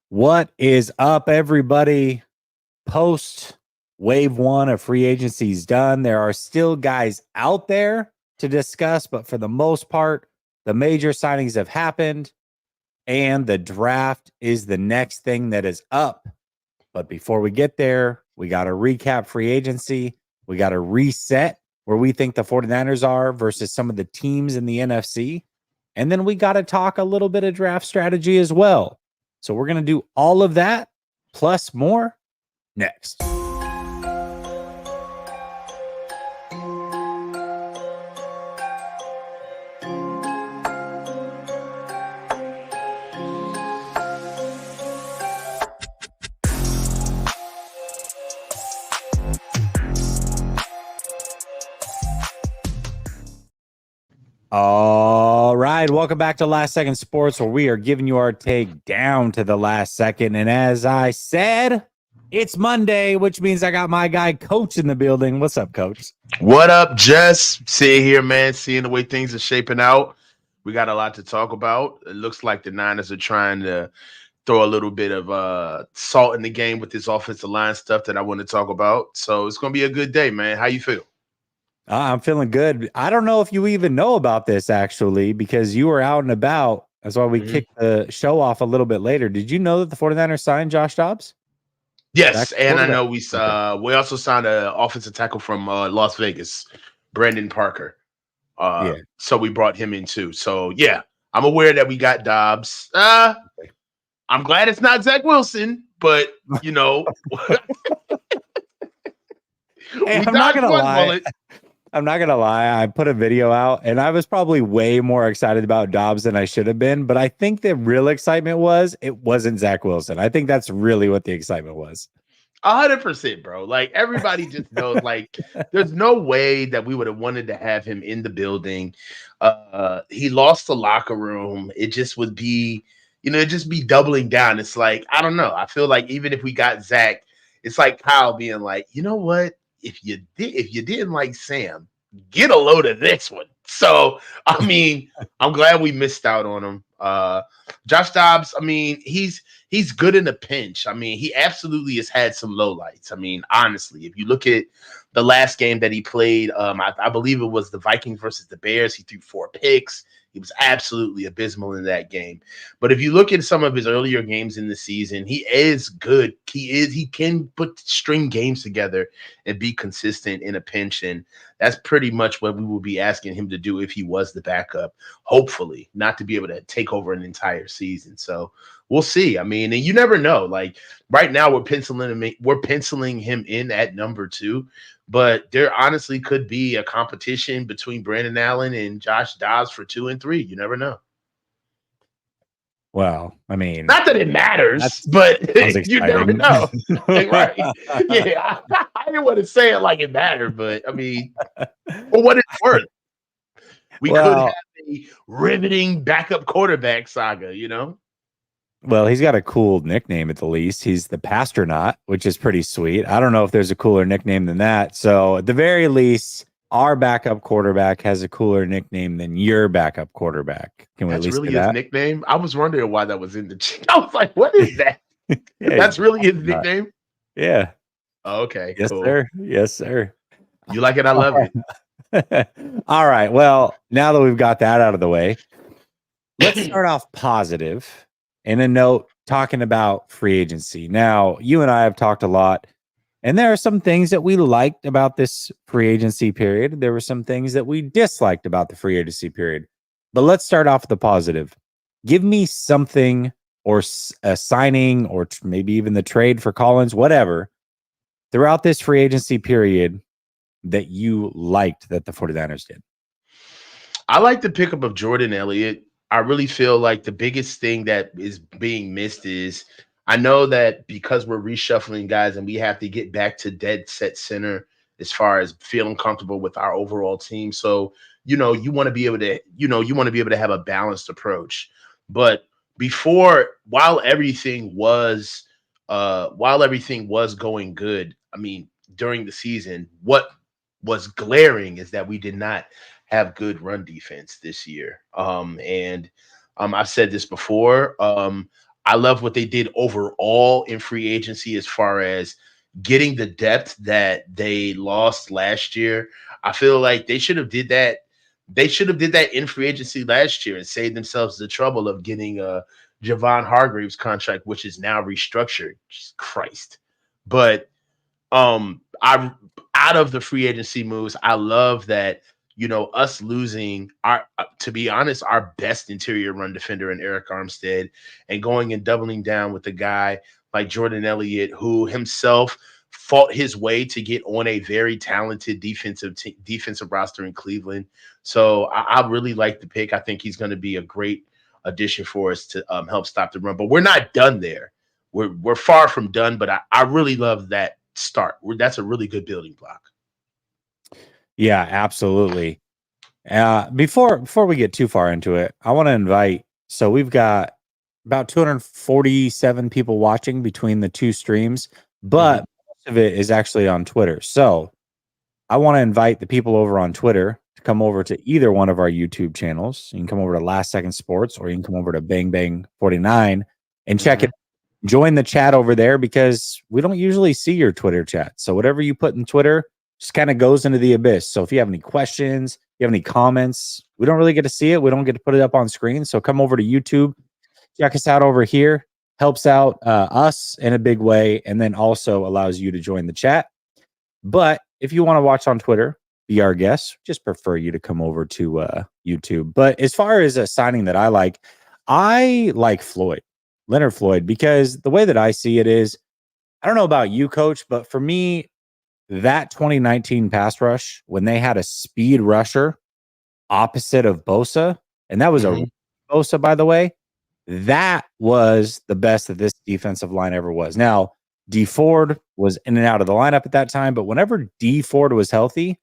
What is up, everybody? Post wave one of free agency is done. There are still guys out there to discuss, but for the most part, the major signings have happened, and the draft is the next thing that is up. But before we get there, we got to recap free agency. We got to reset where we think the 49ers are versus some of the teams in the NFC. And then we got to talk a little bit of draft strategy as well. So we're going to do all of that plus more next. All right, welcome back to Last Second Sports, where we are giving you our take down to the last second. And as I said, it's Monday, which means I got my guy Coach in the building. What's up, Coach? What up, Jess? Sitting here, man, seeing the way things are shaping out. We got a lot to talk about. It looks like the Niners are trying to throw a little bit of salt in the game with this offensive line stuff that I want to talk about. So it's going to be a good day, man. How you feel? I'm feeling good. I don't know if you even know about this, actually, because you were out and about. That's why we kicked the show off a little bit later. Did you know that the 49ers signed Josh Dobbs? Yes, and I know we Okay. we also signed an offensive tackle from Las Vegas, Brandon Parker. Yeah. So we brought him in too. So yeah, I'm aware that we got Dobbs. I'm glad it's not Zach Wilson, but you know, Hey, we I'm not dodged gonna one lie. bullet. I'm not gonna lie. I put a video out, and I was probably way more excited about Dobbs than I should have been. But I think the real excitement was it wasn't Zach Wilson. I think that's really what the excitement was. 100%, bro. Like everybody just knows, like, there's no way that we would have wanted to have him in the building. He lost the locker room. It just would be, it'd just be doubling down. It's like, I don't know. I feel like even if we got Zach, it's like Kyle being like, you know what? If you didn't like Sam, get a load of this one. So I mean, I'm glad we missed out on him. Josh Dobbs, I mean, he's good in a pinch. I mean, he absolutely has had some lowlights. I mean, honestly, if you look at the last game that he played, I believe it was the Vikings versus the Bears. He threw 4 picks. He was absolutely abysmal in that game. But if you look at some of his earlier games in the season, he is good. He can put string games together and be consistent in a pinch. And that's pretty much what we will be asking him to do if he was the backup. Hopefully, not to be able to take over an entire season. So we'll see. I mean, and you never know. Like right now, we're penciling him in at number 2, but there honestly could be a competition between Brandon Allen and Josh Dobbs for 2 and 3. You never know. Well, I mean, Not that it matters, that sounds but you never exciting. know. Right? Yeah, I didn't want to say it like it mattered, but I mean, for what it's worth, we could have Well, a riveting backup quarterback saga. well, he's got a cool nickname at the least. He's the Pastronaut, which is pretty sweet. I don't know if there's a cooler nickname than that. So at the very least, our backup quarterback has a cooler nickname than your backup quarterback. Can we at That's least really do his that? nickname. I was wondering why that was in the chat. I was like, what is that? Yeah, he's That's the really his Pastronaut. nickname? Yeah. Oh, okay, Yes, cool. sir. Yes, sir. You like it? I love it. All right. Well, now that we've got that out of the way, let's start off positive in a note talking about free agency. Now, you and I have talked a lot, and there are some things that we liked about this free agency period. There were some things that we disliked about the free agency period. But let's start off with the positive. Give me something or a signing or maybe even the trade for Collins, whatever, throughout this free agency period that you liked that the 49ers did. I like the pickup of Jordan Elliott. I really feel like the biggest thing that is being missed is I know that because we're reshuffling guys and we have to get back to dead set center as far as feeling comfortable with our overall team. So, you want to be able to, have a balanced approach. But before, while everything was going good, I mean, during the season, what was glaring is that we did not have good run defense this year. And I've said this before. I love what they did overall in free agency as far as getting the depth that they lost last year. I feel like they should have did that. They should have did that in free agency last year and saved themselves the trouble of getting a Javon Hargreaves contract, which is now restructured. Jesus Christ. But I out of the free agency moves, I love that us losing our to be honest, our best interior run defender in Eric Armstead and going and doubling down with a guy like Jordan Elliott, who himself fought his way to get on a very talented defensive roster in Cleveland. So I really like the pick. I think he's going to be a great addition for us to help stop the run. But we're not done there. We're far from done. But I really love that start. That's a really good building block. Yeah, absolutely. Before we get too far into it, I want to invite. So we've got about 247 people watching between the two streams, but most of it is actually on Twitter. So I want to invite the people over on Twitter to come over to either one of our YouTube channels. You can come over to Last Second Sports, or you can come over to Bang Bang 49 and check it. Join the chat over there because we don't usually see your Twitter chat. So whatever you put in Twitter just kind of goes into the abyss. So if you have any questions, you have any comments, we don't really get to see it. We don't get to put it up on screen. So come over to YouTube, check us out over here. Helps out us in a big way, and then also allows you to join the chat. But if you want to watch on Twitter, be our guest, just prefer you to come over to YouTube. But as far as a signing that I like Floyd, Leonard Floyd, because the way that I see it is, I don't know about you, Coach, but for me, that 2019 pass rush, when they had a speed rusher opposite of Bosa, and that was a Bosa, by the way, that was the best that this defensive line ever was. Now, D Ford was in and out of the lineup at that time, but whenever D Ford was healthy,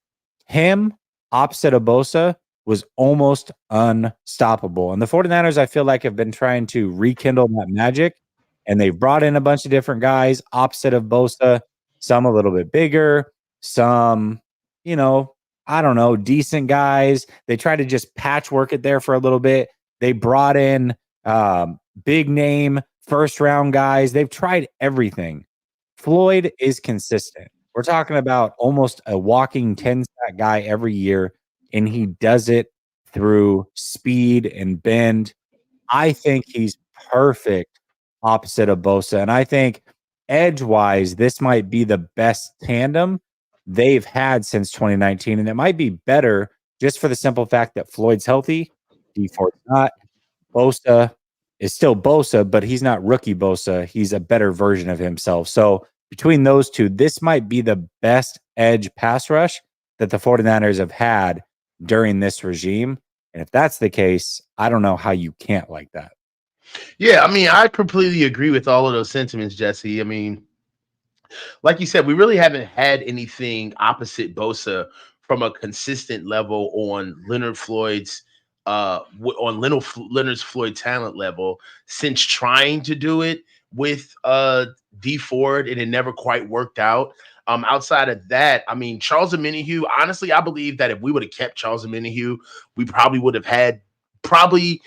him opposite of Bosa was almost unstoppable. And the 49ers, I feel like, have been trying to rekindle that magic, and they've brought in a bunch of different guys opposite of Bosa, some a little bit bigger, some, I don't know, decent guys. They tried to just patchwork it there for a little bit. They brought in big name first round guys. They've tried everything. Floyd is consistent. We're talking about almost a walking 10-sack guy every year, and he does it through speed and bend. I think he's perfect opposite of Bosa. And I think edge-wise, this might be the best tandem they've had since 2019. And it might be better just for the simple fact that Floyd's healthy, D Ford's not. Bosa is still Bosa, but he's not rookie Bosa. He's a better version of himself. So between those two, this might be the best edge pass rush that the 49ers have had during this regime. And if that's the case, I don't know how you can't like that. Yeah, I mean, I completely agree with all of those sentiments, Jesse. I mean, like you said, we really haven't had anything opposite Bosa from a consistent level on Leonard Floyd's Leonard's Floyd talent level since trying to do it with D Ford, and it never quite worked out. Outside of that, I mean, Charles Omenihu, honestly, I believe that if we would have kept Charles Omenihu, we probably would have had probably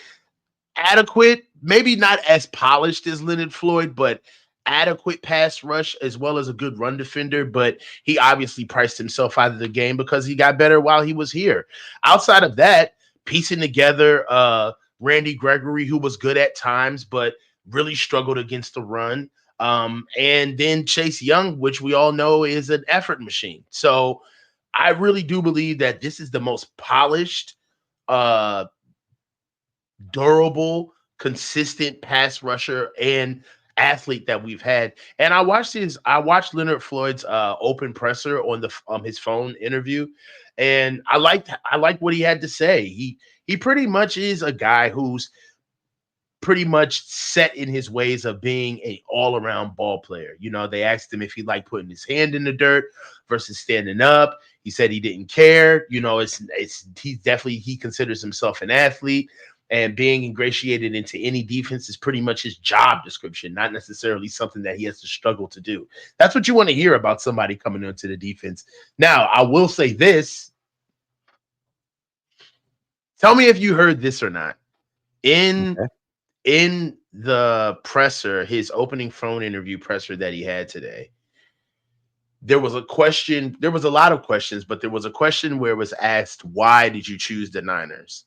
adequate, maybe not as polished as Leonard Floyd, but adequate pass rush as well as a good run defender. But he obviously priced himself out of the game because he got better while he was here. Outside of that, piecing together Randy Gregory, who was good at times, but really struggled against the run. And then Chase Young, which we all know is an effort machine. So I really do believe that this is the most polished, durable, consistent pass rusher and athlete that we've had. And I watched Leonard Floyd's open presser on the his phone interview, and I liked what he had to say. He pretty much is a guy who's pretty much set in his ways of being a all-around ball player. They asked him if he liked putting his hand in the dirt versus standing up. He said he didn't care. He considers himself an athlete, and being ingratiated into any defense is pretty much his job description, not necessarily something that he has to struggle to do. That's what you want to hear about somebody coming into the defense. Now, I will say this. Tell me if you heard this or not. In in the presser, his opening phone interview presser that he had today, there was a question. There was a lot of questions, but there was a question where it was asked, why did you choose the Niners?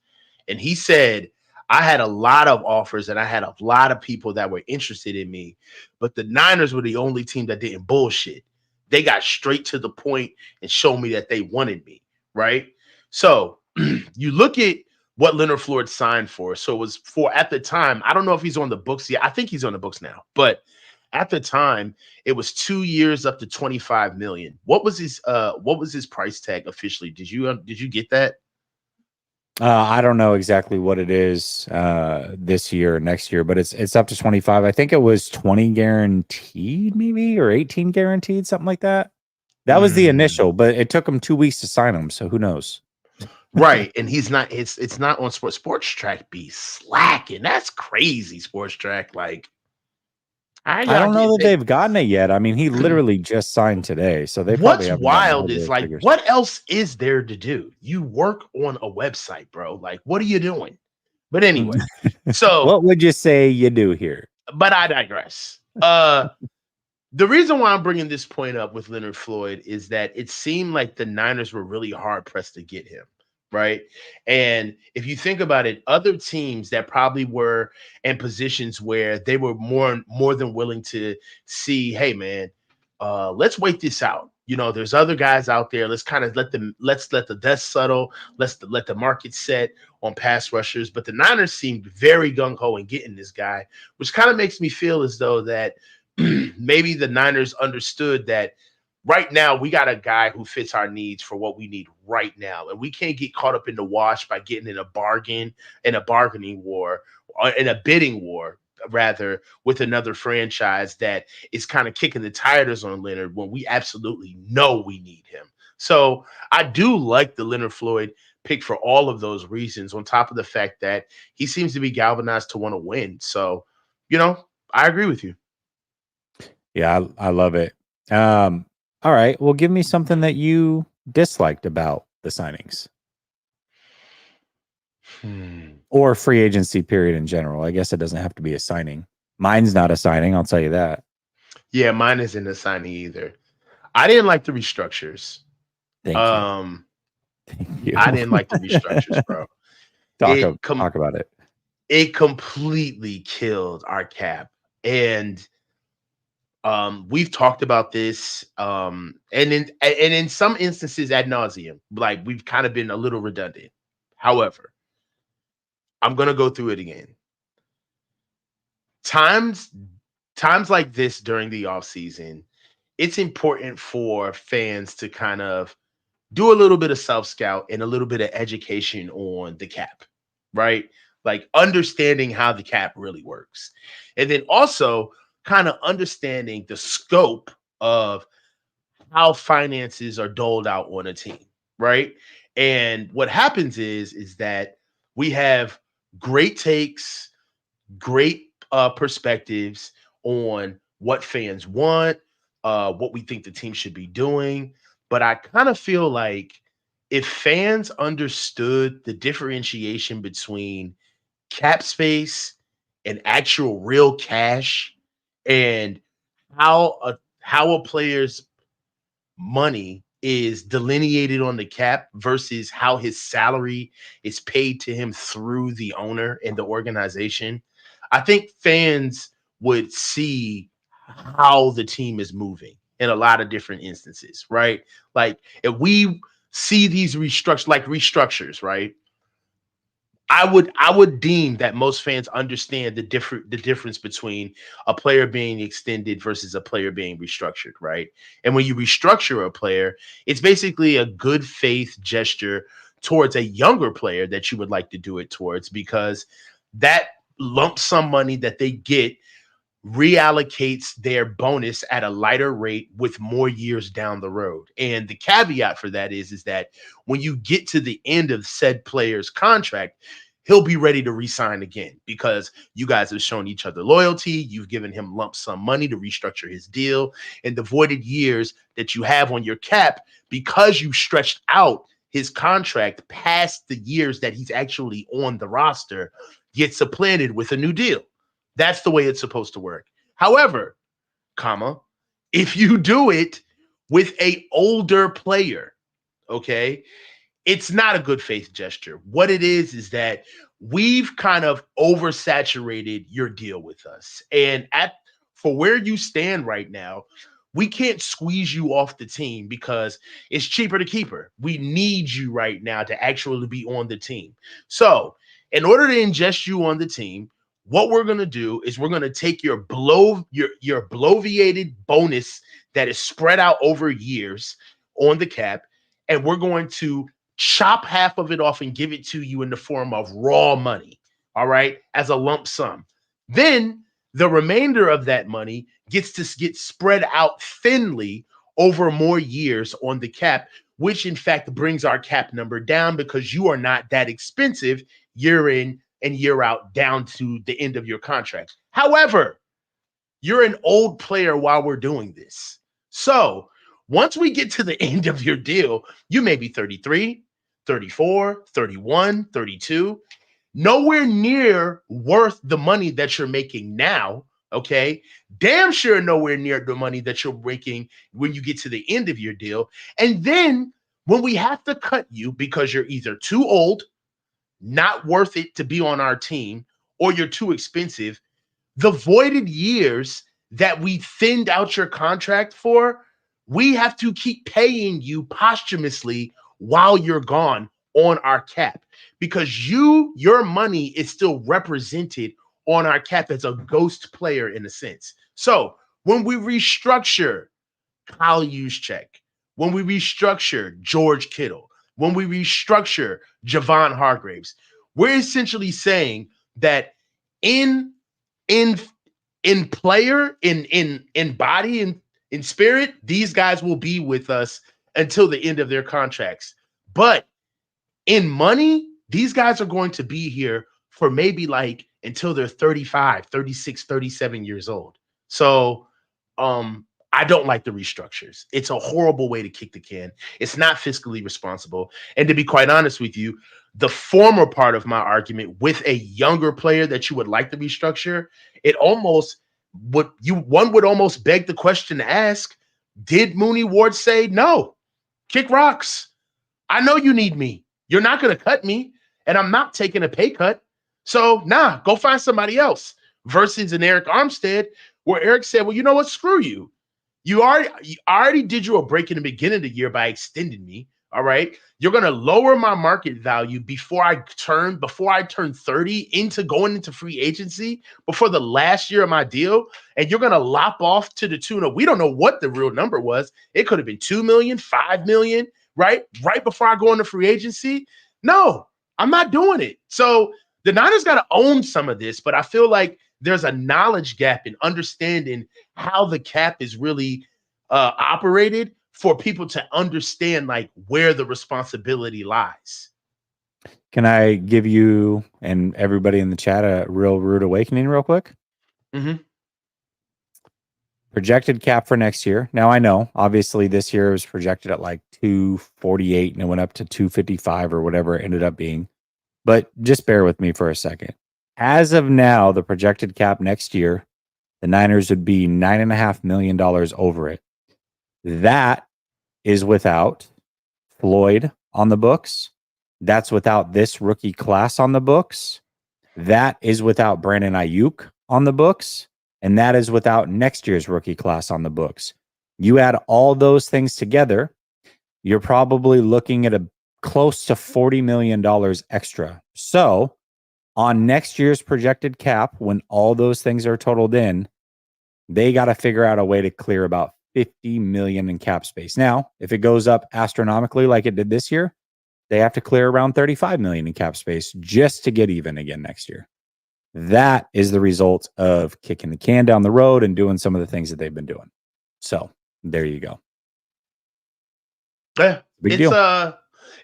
And he said, I had a lot of offers and I had a lot of people that were interested in me, but the Niners were the only team that didn't bullshit. They got straight to the point and showed me that they wanted me, right? So you look at what Leonard Floyd signed for. So it was for, at the time, I don't know if he's on the books yet. I think he's on the books now, but at the time, it was 2 years up to 25 million. What was his price tag officially? Did you get that? I don't know exactly what it is this year or next year, but it's up to 25. I think it was 20 guaranteed, maybe, or 18 guaranteed, something like that. That was the initial, but it took him 2 weeks to sign him, so who knows? Right, and he's not. It's not on Sports Track. Be slacking. That's crazy. Sports Track. Like, how I y'all don't know get that they? they've gotten it yet. I mean, he literally just signed today, so they probably What's haven't gotten wild hold of is those like, figures. what else is there to do? You work on a website, bro. Like, what are you doing? But anyway, so What would you say you do here? but I digress. The reason why I'm bringing this point up with Leonard Floyd is that it seemed like the Niners were really hard pressed to get him, right? And if you think about it, other teams that probably were in positions where they were more than willing to see, hey man, let's wait this out. You know, there's other guys out there. Let's kind of let's let the dust settle. Let the market set on pass rushers. But the Niners seemed very gung ho in getting this guy, which kind of makes me feel as though that maybe the Niners understood that right now we got a guy who fits our needs for what we need right now. And we can't get caught up in the wash by getting in a bargaining war, or in a bidding war, rather, with another franchise that is kind of kicking the tires on Leonard when we absolutely know we need him. So I do like the Leonard Floyd pick for all of those reasons, on top of the fact that he seems to be galvanized to want to win. So, I agree with you. Yeah, I love it. All right. Well, give me something that you disliked about the signings or free agency period in general. I guess it doesn't have to be a signing. Mine's not a signing, I'll tell you that. Yeah, mine isn't a signing either. I didn't like the restructures. Thank you. Um, Thank you. I didn't like the restructures, bro. talk It talk about it. it completely killed our cap. And we've talked about this, and in some instances ad nauseum, like we've kind of been a little redundant. However, I'm gonna go through it again. Times times like this during the off season, it's important for fans to kind of do a little bit of self scout and a little bit of education on the cap, right? Like understanding how the cap really works. And then also kind of understanding the scope of how finances are doled out on a team, right? And what happens is that we have great takes, great perspectives on what fans want, what we think the team should be doing. But I kind of feel like if fans understood the differentiation between cap space and actual real cash, and how a player's money is delineated on the cap versus how his salary is paid to him through the owner and the organization, I think fans would see how the team is moving in a lot of different instances, right? Like if we see these restructures, right? I would deem that most fans understand the difference between a player being extended versus a player being restructured, right? And when you restructure a player, it's basically a good faith gesture towards a younger player that you would like to do it towards, because that lump sum money that they get reallocates their bonus at a lighter rate with more years down the road. And the caveat for that is that when you get to the end of said player's contract, he'll be ready to resign again because you guys have shown each other loyalty. You've given him lump sum money to restructure his deal, and the voided years that you have on your cap, because you stretched out his contract past the years that he's actually on the roster, gets supplanted with a new deal. That's the way it's supposed to work. However, comma, if you do it with a older player, okay, it's not a good faith gesture. What it is that we've kind of oversaturated your deal with us. And at for where you stand right now, we can't squeeze you off the team because it's cheaper to keep her. We need you right now to actually be on the team. So, in order to ingest you on the team, what we're going to do is we're going to take your bloviated bonus that is spread out over years on the cap, and we're going to chop half of it off and give it to you in the form of raw money, all right, as a lump sum. Then the remainder of that money gets to get spread out thinly over more years on the cap, which in fact brings our cap number down because you are not that expensive year in and year out down to the end of your contract. However, you're an old player while we're doing this. So once we get to the end of your deal, you may be 33, 34, 31, 32, nowhere near worth the money that you're making now. Okay. Damn sure nowhere near the money that you're making when you get to the end of your deal. And then when we have to cut you because you're either too old, not worth it to be on our team, or you're too expensive, the voided years that we thinned out your contract for, we have to keep paying you posthumously while you're gone on our cap because your money is still represented on our cap as a ghost player in a sense. So when we restructure Kyle Juszczyk, when we restructure George Kittle, when we restructure Javon Hargraves, we're essentially saying that in in player, in body, in spirit, these guys will be with us until the end of their contracts. But in money, these guys are going to be here for maybe like until they're 35, 36, 37 years old. So I don't like the restructures. It's a horrible way to kick the can. It's not fiscally responsible. And to be quite honest with you, the former part of my argument with a younger player that you would like to restructure, it almost one would almost beg the question to ask, did Mooney Ward say no? Kick rocks. I know you need me. You're not going to cut me, and I'm not taking a pay cut. So, nah, go find somebody else. Versus an Eric Armstead, where Eric said, well, you know what? Screw you. I already did you a break in the beginning of the year by extending me. All right. You're going to lower my market value before I turn 30 into going into free agency before the last year of my deal. And you're going to lop off to the tune of, we don't know what the real number was. It could have been 2 million, 5 million, right? Right before I go into free agency. No, I'm not doing it. So the Niners got to own some of this, but I feel like there's a knowledge gap in understanding how the cap is really operated for people to understand like where the responsibility lies. Can I give you and everybody in the chat a real rude awakening real quick? Mm-hmm. Projected cap for next year. Now I know, obviously, this year was projected at like 248 and it went up to 255 or whatever it ended up being. But just bear with me for a second. As of now, the projected cap next year, the Niners would be $9.5 million over it. That is without Floyd on the books. That's without this rookie class on the books. That is without Brandon Ayuk on the books. And that is without next year's rookie class on the books. You add all those things together, you're probably looking at a close to $40 million extra. So on next year's projected cap, when all those things are totaled in, they got to figure out a way to clear about 50 million in cap space. Now, if it goes up astronomically like it did this year, they have to clear around 35 million in cap space just to get even again next year. That is the result of kicking the can down the road and doing some of the things that they've been doing. So there you go. Yeah, big deal.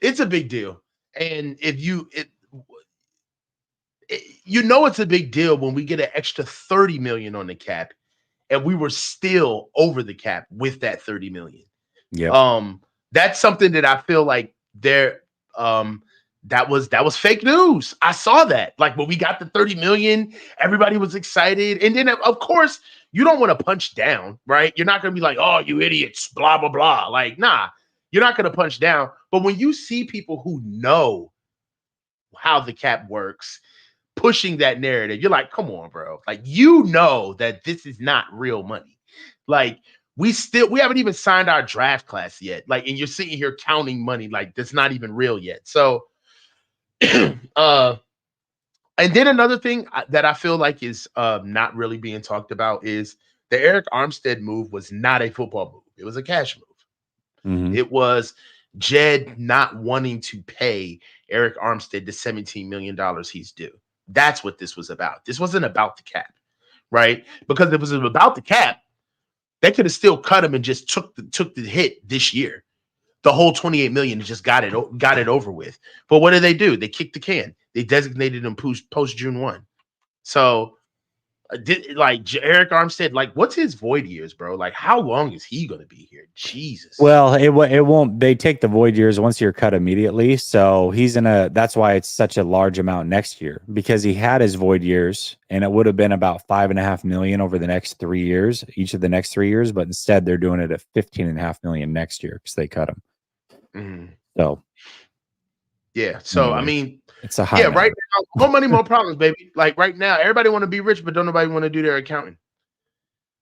It's a big deal. And if you know it's a big deal when we get an extra 30 million on the cap and we were still over the cap with that 30 million. Yeah. That's something that I feel like that was fake news. I saw that. Like when we got the 30 million, everybody was excited. And then of course, you don't want to punch down, right? You're not going to be like, "Oh, you idiots, blah blah blah." Like, nah, you're not going to punch down. But when you see people who know how the cap works pushing that narrative, you're like, "Come on, bro." Like, you know that this is not real money. Like, we haven't even signed our draft class yet. Like, and you're sitting here counting money like that's not even real yet. So uh, and then another thing that I feel like is not really being talked about is the Eric Armstead move was not a football move. It was a cash move. Mhm. It was Jed not wanting to pay Eric Armstead the $17 million he's due. That's what this was about. This wasn't about the cap, right? Because if it was about the cap, they could have still cut him and just took the hit this year. The whole 28 million and just got it over with. But what do? They kicked the can. They designated him post June 1. So Eric Armstead, like what's his void years, bro? Like how long is he going to be here? Jesus. Well, it won't. They take the void years once you're cut immediately. So he's in a. That's why it's such a large amount next year because he had his void years, and it would have been about 5.5 million over the next 3 years, each of the next 3 years. But instead, they're doing it at 15.5 million next year because they cut him. So yeah. So anyway, I mean, it's a high. Yeah, number. right now, more money, more problems, baby. Like right now, everybody want to be rich, but don't nobody want to do their accounting.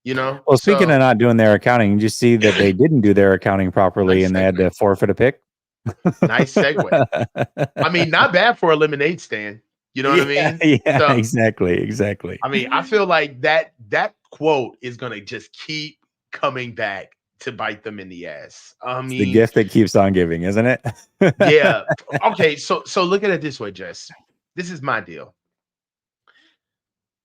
You know. Well, speaking So of not doing their accounting, you see that they didn't do their accounting properly, nice and they had to forfeit a pick. nice segue. I mean, not bad for a lemonade stand. You know what I mean? Yeah, So, exactly. I mean, I feel like that quote is gonna just keep coming back to bite them in the ass. I It's the mean, gift that keeps on giving, isn't it? yeah. Okay, so look at it this way, Jess. This is my deal.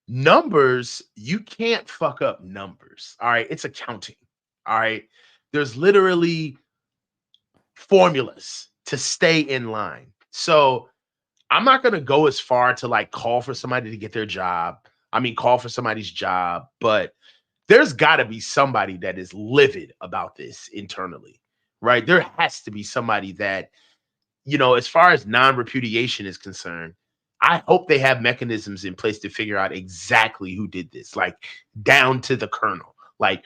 Numbers, you can't fuck up numbers. All right, it's accounting. All right, there's literally formulas to stay in line. So I'm not going to go as far to like call for somebody to get their job. I mean, call for somebody's job, but there's got to be somebody that is livid about this internally, right? There has to be somebody that, as far as non-repudiation is concerned, I hope they have mechanisms in place to figure out exactly who did this, like down to the kernel, like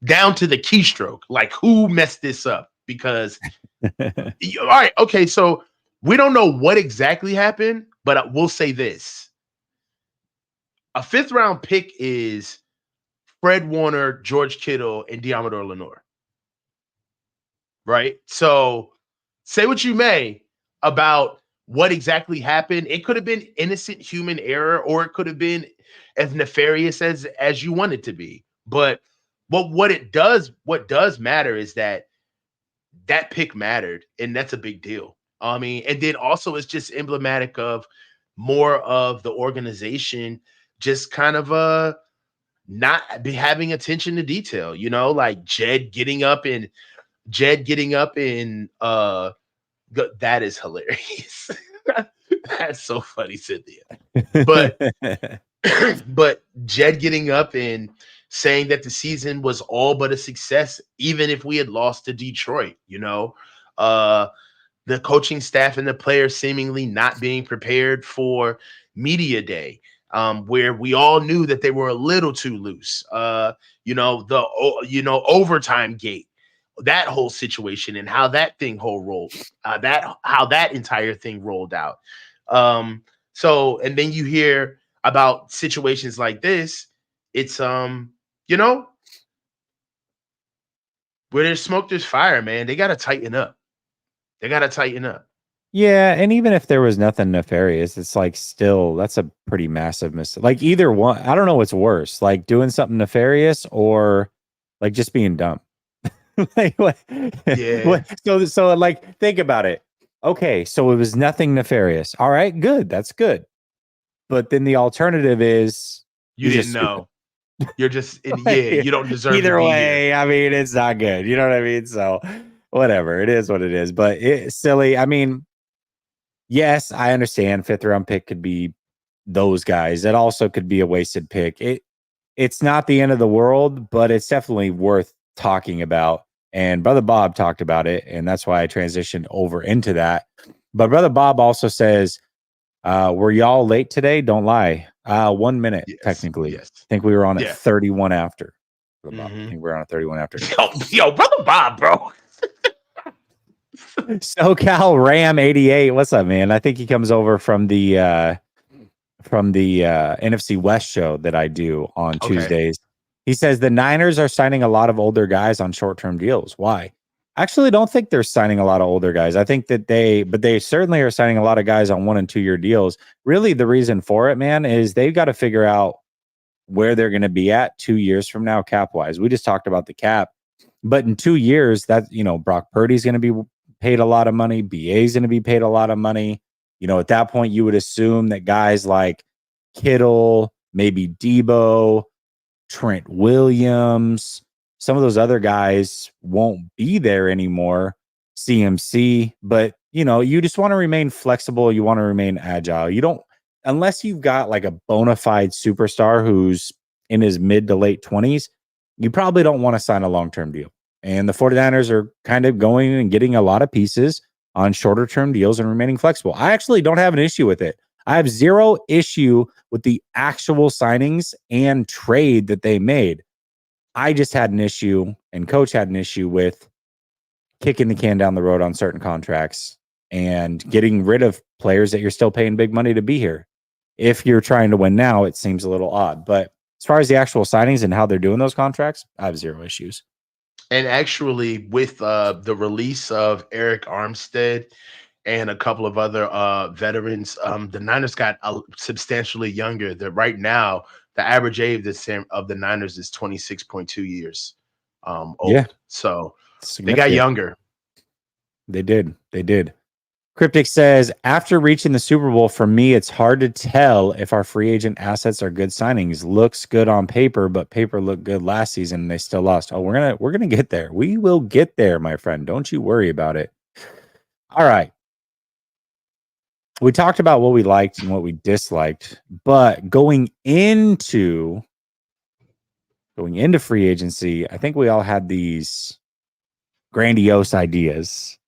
down to the keystroke, like who messed this up. Because, all right, okay, so we don't know what exactly happened, but we'll say this. A 5th round pick is Fred Warner, George Kittle, and Diamador Lenore. Right? So say what you may about what exactly happened. It could have been innocent human error, or it could have been as nefarious as you want it to be. But what does matter is that pick mattered, and that's a big deal. I mean, and then also it's just emblematic of more of the organization just kind of not be having attention to detail, like Jed getting up and that is hilarious. That's so funny, Cynthia. But but Jed getting up and saying that the season was all but a success, even if we had lost to Detroit, the coaching staff and the players seemingly not being prepared for media day, where we all knew that they were a little too loose. Overtime gate, that whole situation and how that entire thing rolled out. So, and then you hear about situations like this. It's where there's smoke, there's fire, man. They got to tighten up. Yeah, and even if there was nothing nefarious, it's like still that's a pretty massive mistake. Like either one, I don't know what's worse, like doing something nefarious or like just being dumb. Like what? Yeah. So like think about it. Okay, so it was nothing nefarious. All right, good. That's good. But then the alternative is You didn't know. You're just you don't deserve either to be way. here. I mean, it's not good. You know what I mean? So whatever. It is what it is. But it's silly. I mean, yes, I understand 5th round pick could be those guys. It also could be a wasted pick. It's not the end of the world, but it's definitely worth talking about. And Brother Bob talked about it, and that's why I transitioned over into that. But Brother Bob also says, were y'all late today? Don't lie. 1 minute, Yes. technically. Yes. I think we were on at Yeah. 31 after. Brother Bob. I Mhm. think we were on at 31 after. Yo, Brother Bob, bro. SoCal Ram 88. What's up, man? I think he comes over from the NFC West show that I do on Okay. Tuesdays. He says the Niners are signing a lot of older guys on short-term deals. Why? I actually don't think they're signing a lot of older guys. I think that they certainly are signing a lot of guys on 1 and 2 year deals. Really, the reason for it, man, is they've got to figure out where they're going to be at 2 years from now, cap wise. We just talked about the cap, but in 2 years, that Brock Purdy's going to be paid a lot of money. BA is going to be paid a lot of money. At that point, you would assume that guys like Kittle, maybe Debo, Trent Williams, some of those other guys won't be there anymore. CMC, but you just want to remain flexible. You want to remain agile. You don't, unless you've got like a bona fide superstar who's in his mid to late 20s, you probably don't want to sign a long-term deal. And the 49ers are kind of going and getting a lot of pieces on shorter term deals and remaining flexible. I actually don't have an issue with it. I have zero issue with the actual signings and trade that they made. I just had an issue, and coach had an issue with kicking the can down the road on certain contracts and getting rid of players that you're still paying big money to be here. If you're trying to win now, it seems a little odd. But as far as the actual signings and how they're doing those contracts, I have zero issues. And actually, with the release of Eric Armstead and a couple of other veterans, the Niners got substantially younger. That right now, the average age of the Niners is 26.2 years Yeah, old. So they got significant. younger. They did. They did. Cryptic says, after reaching the Super Bowl, for me, it's hard to tell if our free agent assets are good signings. Looks good on paper, but paper looked good last season and they still lost. Oh, we're gonna get there. We will get there, my friend. Don't you worry about it. All right. We talked about what we liked and what we disliked, but going into free agency, I think we all had these grandiose ideas.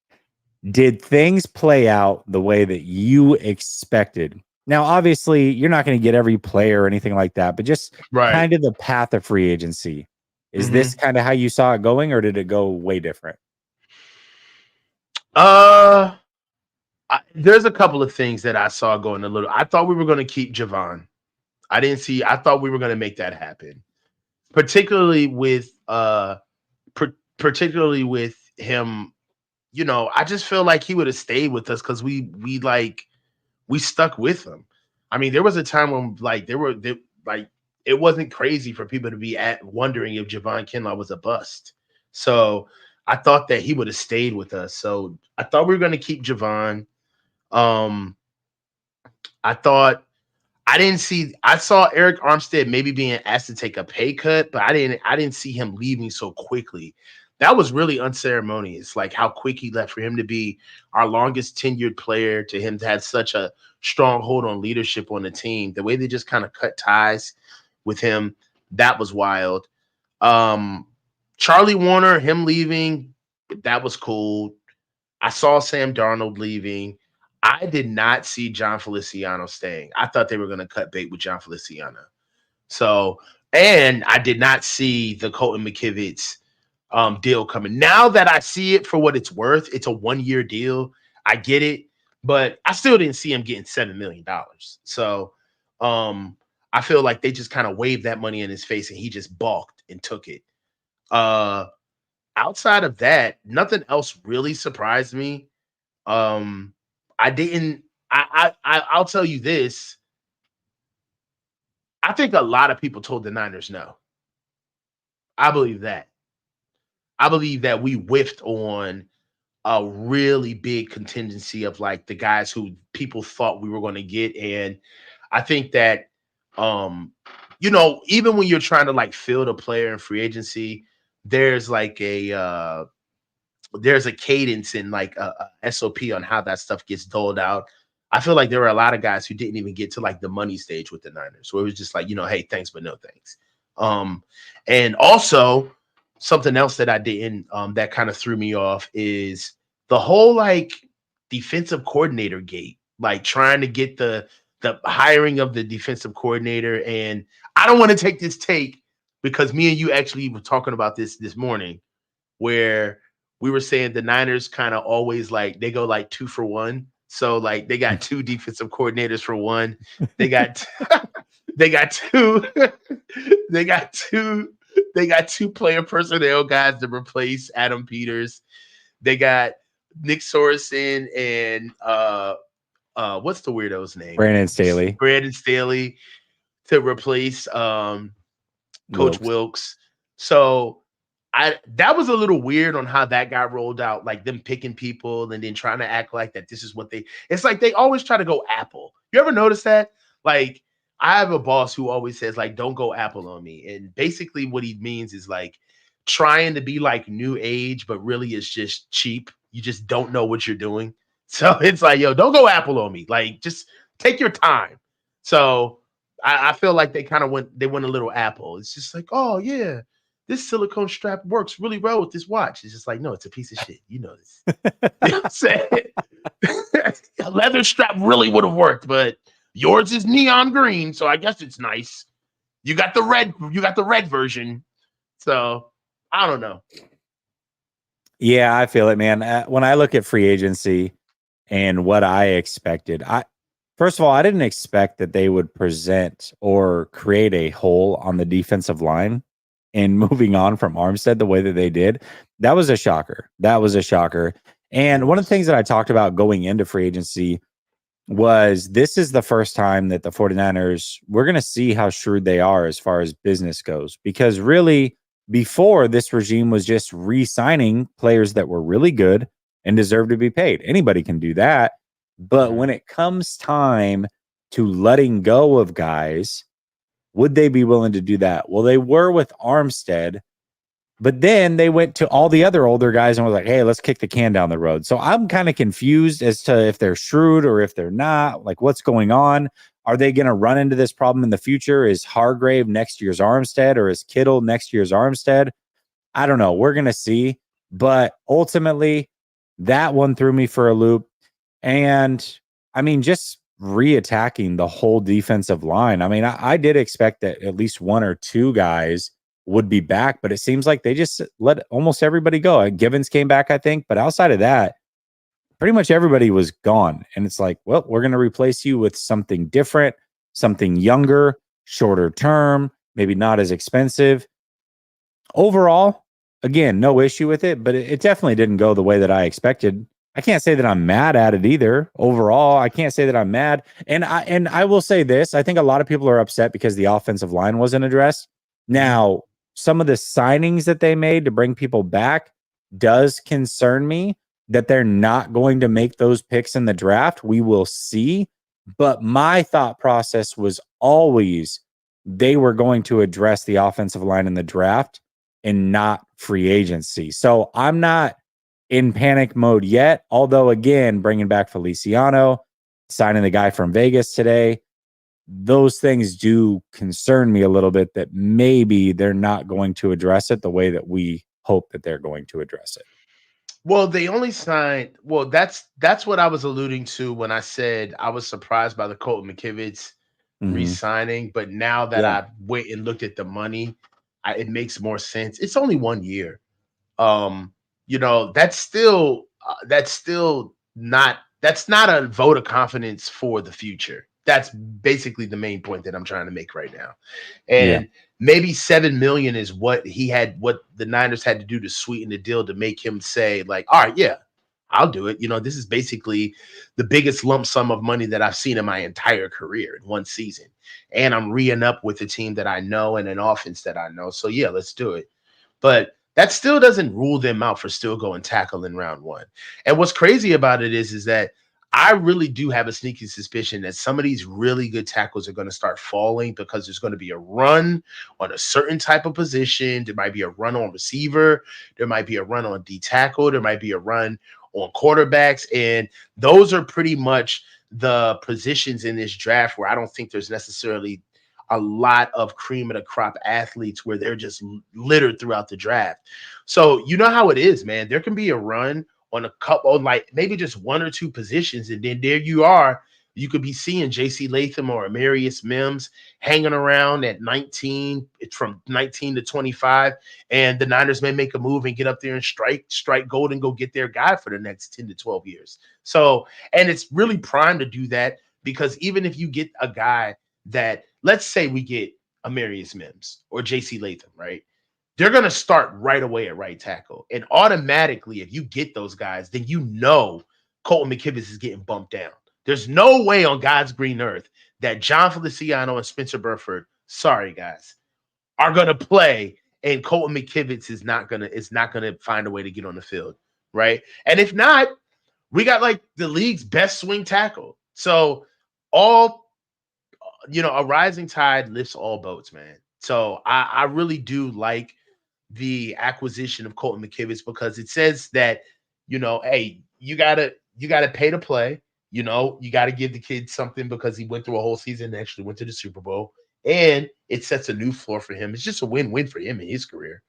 Did things play out the way that you expected? Now, obviously, you're not going to get every player or anything like that, but just Right. kind of the path of free agency. Is this Hmm. kind of how you saw it going, or did it go way different? Uh, there's a couple of things that I saw going a little. I thought we were going to keep Javon. I didn't see. I thought we were going to make that happen, particularly with particularly with him. I just feel like he would have stayed with us because we stuck with him. I mean, there was a time when like it wasn't crazy for people to be wondering if Javon Kinlaw was a bust. So I thought that he would have stayed with us. So I thought we were going to keep Javon. Um, I thought I didn't see. I saw Eric Armstead maybe being asked to take a pay cut, but I didn't see him leaving so quickly. That was really unceremonious, like how quick he left for him to be our longest tenured player, to him to have such a strong hold on leadership on the team. The way they just kind of cut ties with him, that was wild. Um, Charlie Warner, him leaving, that was cool. I saw Sam Darnold leaving. I did not see John Feliciano staying. I thought they were going to cut bait with John Feliciano. So, and I did not see the Colton McKivitz deal coming. Now that I see it for what it's worth, it's a 1-year deal. I get it, but I still didn't see him getting $7 million. So, I feel like they just kind of waved that money in his face and he just balked and took it. Uh, Outside of that, nothing else really surprised me. Um, I didn't. I'll tell you this. I think a lot of people told the Niners no. I believe that. I believe that we whiffed on a really big contingency of like the guys who people thought we were going to get, and I think that even when you're trying to like field a player in free agency, there's like there's a cadence and like a SOP on how that stuff gets doled out. I feel like there were a lot of guys who didn't even get to like the money stage with the Niners, where it was just like, hey, thanks, but no thanks. And also something else that I didn't that kind of threw me off is the whole like defensive coordinator gate, like trying to get the hiring of the defensive coordinator. And I don't want to take this take because me and you actually were talking about this morning, where we were saying the Niners kind of always like they go like 2 for 1. So like they got two defensive coordinators for one. They got they got two they got two they got two player personnel guys to replace Adam Peters. They got Nick Sorensen and what's the weirdo's name? Brandon Staley, Brandon Staley to replace Coach Wilkes. Wilkes. So that was a little weird on how that got rolled out, like them picking people and then trying to act like that this is what it's like they always try to go Apple. You ever notice that? Like I have a boss who always says like don't go Apple on me. And basically what he means is like trying to be like new age, but really it's just cheap. You just don't know what you're doing. So it's like, yo, don't go Apple on me. Like just take your time. So I feel like they went a little Apple. It's just like, oh yeah, this silicone strap works really well with this watch. It's just like, no, it's a piece of shit. You know this. You know what I'm saying? A leather strap really would have worked, but yours is neon green, so I guess it's nice. You got the red version. So I don't know. Yeah, I feel it, man. When I look at free agency and what I expected, first of all, I didn't expect that they would present or create a hole on the defensive line and moving on from Armstead the way that they did. That was a shocker. And one of the things that I talked about going into free agency was this is the first time that the 49ers, we're going to see how shrewd they are as far as business goes. Because really, before this regime was just re-signing players that were really good and deserve to be paid. Anybody can do that. But when it comes time to letting go of guys, would they be willing to do that? Well, they were with Armstead, but then they went to all the other older guys and was like, hey, let's kick the can down the road. So I'm kind of confused as to if they're shrewd or if they're not. Like, what's going on? Are they going to run into this problem in the future? Is Hargrave next year's Armstead or is Kittle next year's Armstead? I don't know. We're going to see. But ultimately, that one threw me for a loop. And I mean, just reattacking the whole defensive line. I mean, I did expect that at least one or two guys would be back, but it seems like they just let almost everybody go. Givens came back, I think, but outside of that, pretty much everybody was gone. And it's like, well, we're going to replace you with something different, something younger, shorter term, maybe not as expensive. Overall, again, no issue with it, but it definitely didn't go the way that I expected. I can't say that I'm mad at it either. Overall, I can't say that I'm mad. And I will say this. I think a lot of people are upset because the offensive line wasn't addressed. Now, some of the signings that they made to bring people back does concern me that they're not going to make those picks in the draft. We will see. But my thought process was always they were going to address the offensive line in the draft and not free agency. So I'm not in panic mode yet. Although, again, bringing back Feliciano, signing the guy from Vegas today, those things do concern me a little bit that maybe they're not going to address it the way that we hope that they're going to address it. Well, they only signed. Well, that's what I was alluding to when I said I was surprised by the Colton McKivitz re-signing. But now that I went and looked at the money, it makes more sense. It's only 1 year. That's still not a vote of confidence for the future. That's basically the main point that I'm trying to make right now. And maybe 7 million is what the Niners had to do to sweeten the deal to make him say, like, all right, yeah, I'll do it. This is basically the biggest lump sum of money that I've seen in my entire career in one season. And I'm re-ing up with a team that I know and an offense that I know. So yeah, let's do it. But that still doesn't rule them out for still going tackle in round one. And what's crazy about it is that I really do have a sneaky suspicion that some of these really good tackles are going to start falling because there's going to be a run on a certain type of position. There might be a run on receiver. There might be a run on D tackle. There might be a run on quarterbacks. And those are pretty much the positions in this draft where I don't think there's necessarily a lot of cream of the crop athletes where they're just littered throughout the draft. So you know how it is, man. There can be a run on a couple, like maybe just one or two positions, and then there you are. You could be seeing J.C. Latham or Amarius Mims hanging around at 19, from 19 to 25, and the Niners may make a move and get up there and strike gold and go get their guy for the next 10 to 12 years. So, and it's really prime to do that, because even if you get a guy that, let's say we get Amarius Mims or J.C. Latham, right? They're going to start right away at right tackle. And automatically, if you get those guys, then you know Colton McKivitz is getting bumped down. There's no way on God's green earth that John Feliciano and Spencer Burford, sorry guys, are going to play, and Colton McKivitz is not gonna find a way to get on the field, right? And if not, we got like the league's best swing tackle. So a rising tide lifts all boats, man. So I really do like the acquisition of Colton McKivitz, because it says that, hey, you gotta pay to play. You got to give the kid something, because he went through a whole season and actually went to the Super Bowl, and it sets a new floor for him. It's just a win-win for him in his career.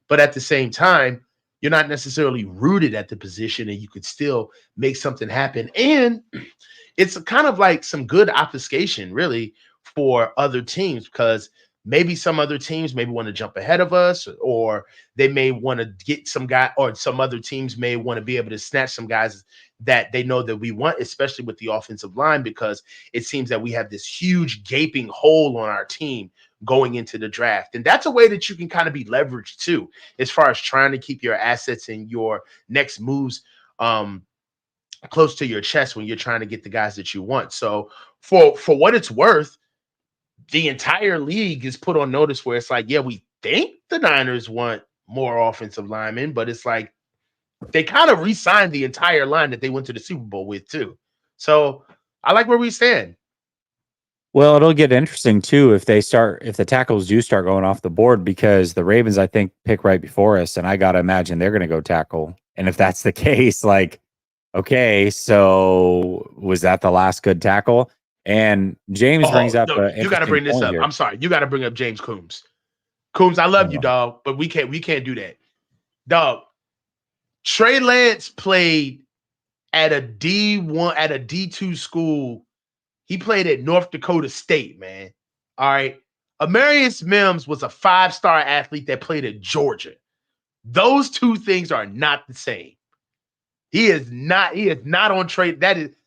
But at the same time, you're not necessarily rooted at the position, and you could still make something happen. And it's kind of like some good obfuscation, really, for other teams, because maybe some other teams maybe want to jump ahead of us, or they may want to get some guy, or some other teams may want to be able to snatch some guys that they know that we want, especially with the offensive line, because it seems that we have this huge gaping hole on our team going into the draft. And that's a way that you can kind of be leveraged too, as far as trying to keep your assets and your next moves close to your chest when you're trying to get the guys that you want. So for what it's worth, the entire league is put on notice, where it's like, yeah, we think the Niners want more offensive linemen, but it's like they kind of re-signed the entire line that they went to the Super Bowl with too. So I like where we stand. Well, it'll get interesting too if the tackles do start going off the board, because the Ravens, I think, pick right before us, and I gotta imagine they're gonna go tackle. And if that's the case, like, okay, so was that the last good tackle? And James brings up no, an you got to interesting bring this point up. here. I'm sorry, you got to bring up James Coombs. Coombs, I love you, Oh. dog, but we can't do that, dog. Trey Lance played at a D1, at a D2 school. He played at North Dakota State, man. All right. Amarius Mims was a 5-star athlete that played at Georgia. Those two things are not the same. He is not on Trey.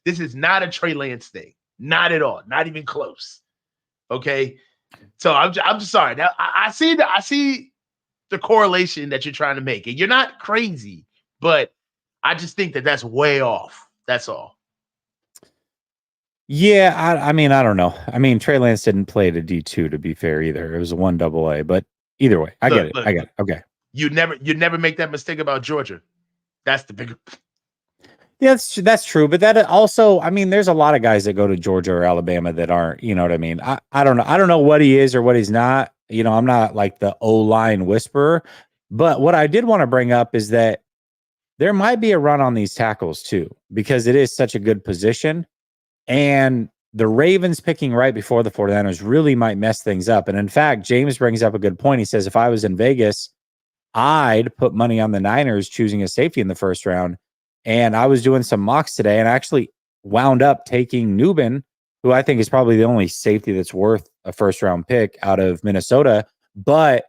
This is not a Trey Lance thing. Not at all. Not even close. Okay. So I'm just sorry. Now I see the correlation that you're trying to make, and you're not crazy, but I just think that that's way off. That's all. Yeah, I mean, I don't know. I mean, Trey Lance didn't play at a D2, to be fair, either. It was a 1AA, but either way, I get it. I get it. Okay. You'd never make that mistake about Georgia. That's the bigger. Yeah, that's true. But that also, I mean, there's a lot of guys that go to Georgia or Alabama that aren't, you know what I mean? I don't know. I don't know what he is or what he's not. I'm not like the O-line whisperer. But what I did want to bring up is that there might be a run on these tackles too, because it is such a good position. And the Ravens picking right before the 49ers really might mess things up. And in fact, James brings up a good point. He says, if I was in Vegas, I'd put money on the Niners choosing a safety in the first round. And I was doing some mocks today and actually wound up taking Nubin, who I think is probably the only safety that's worth a first round pick out of Minnesota. But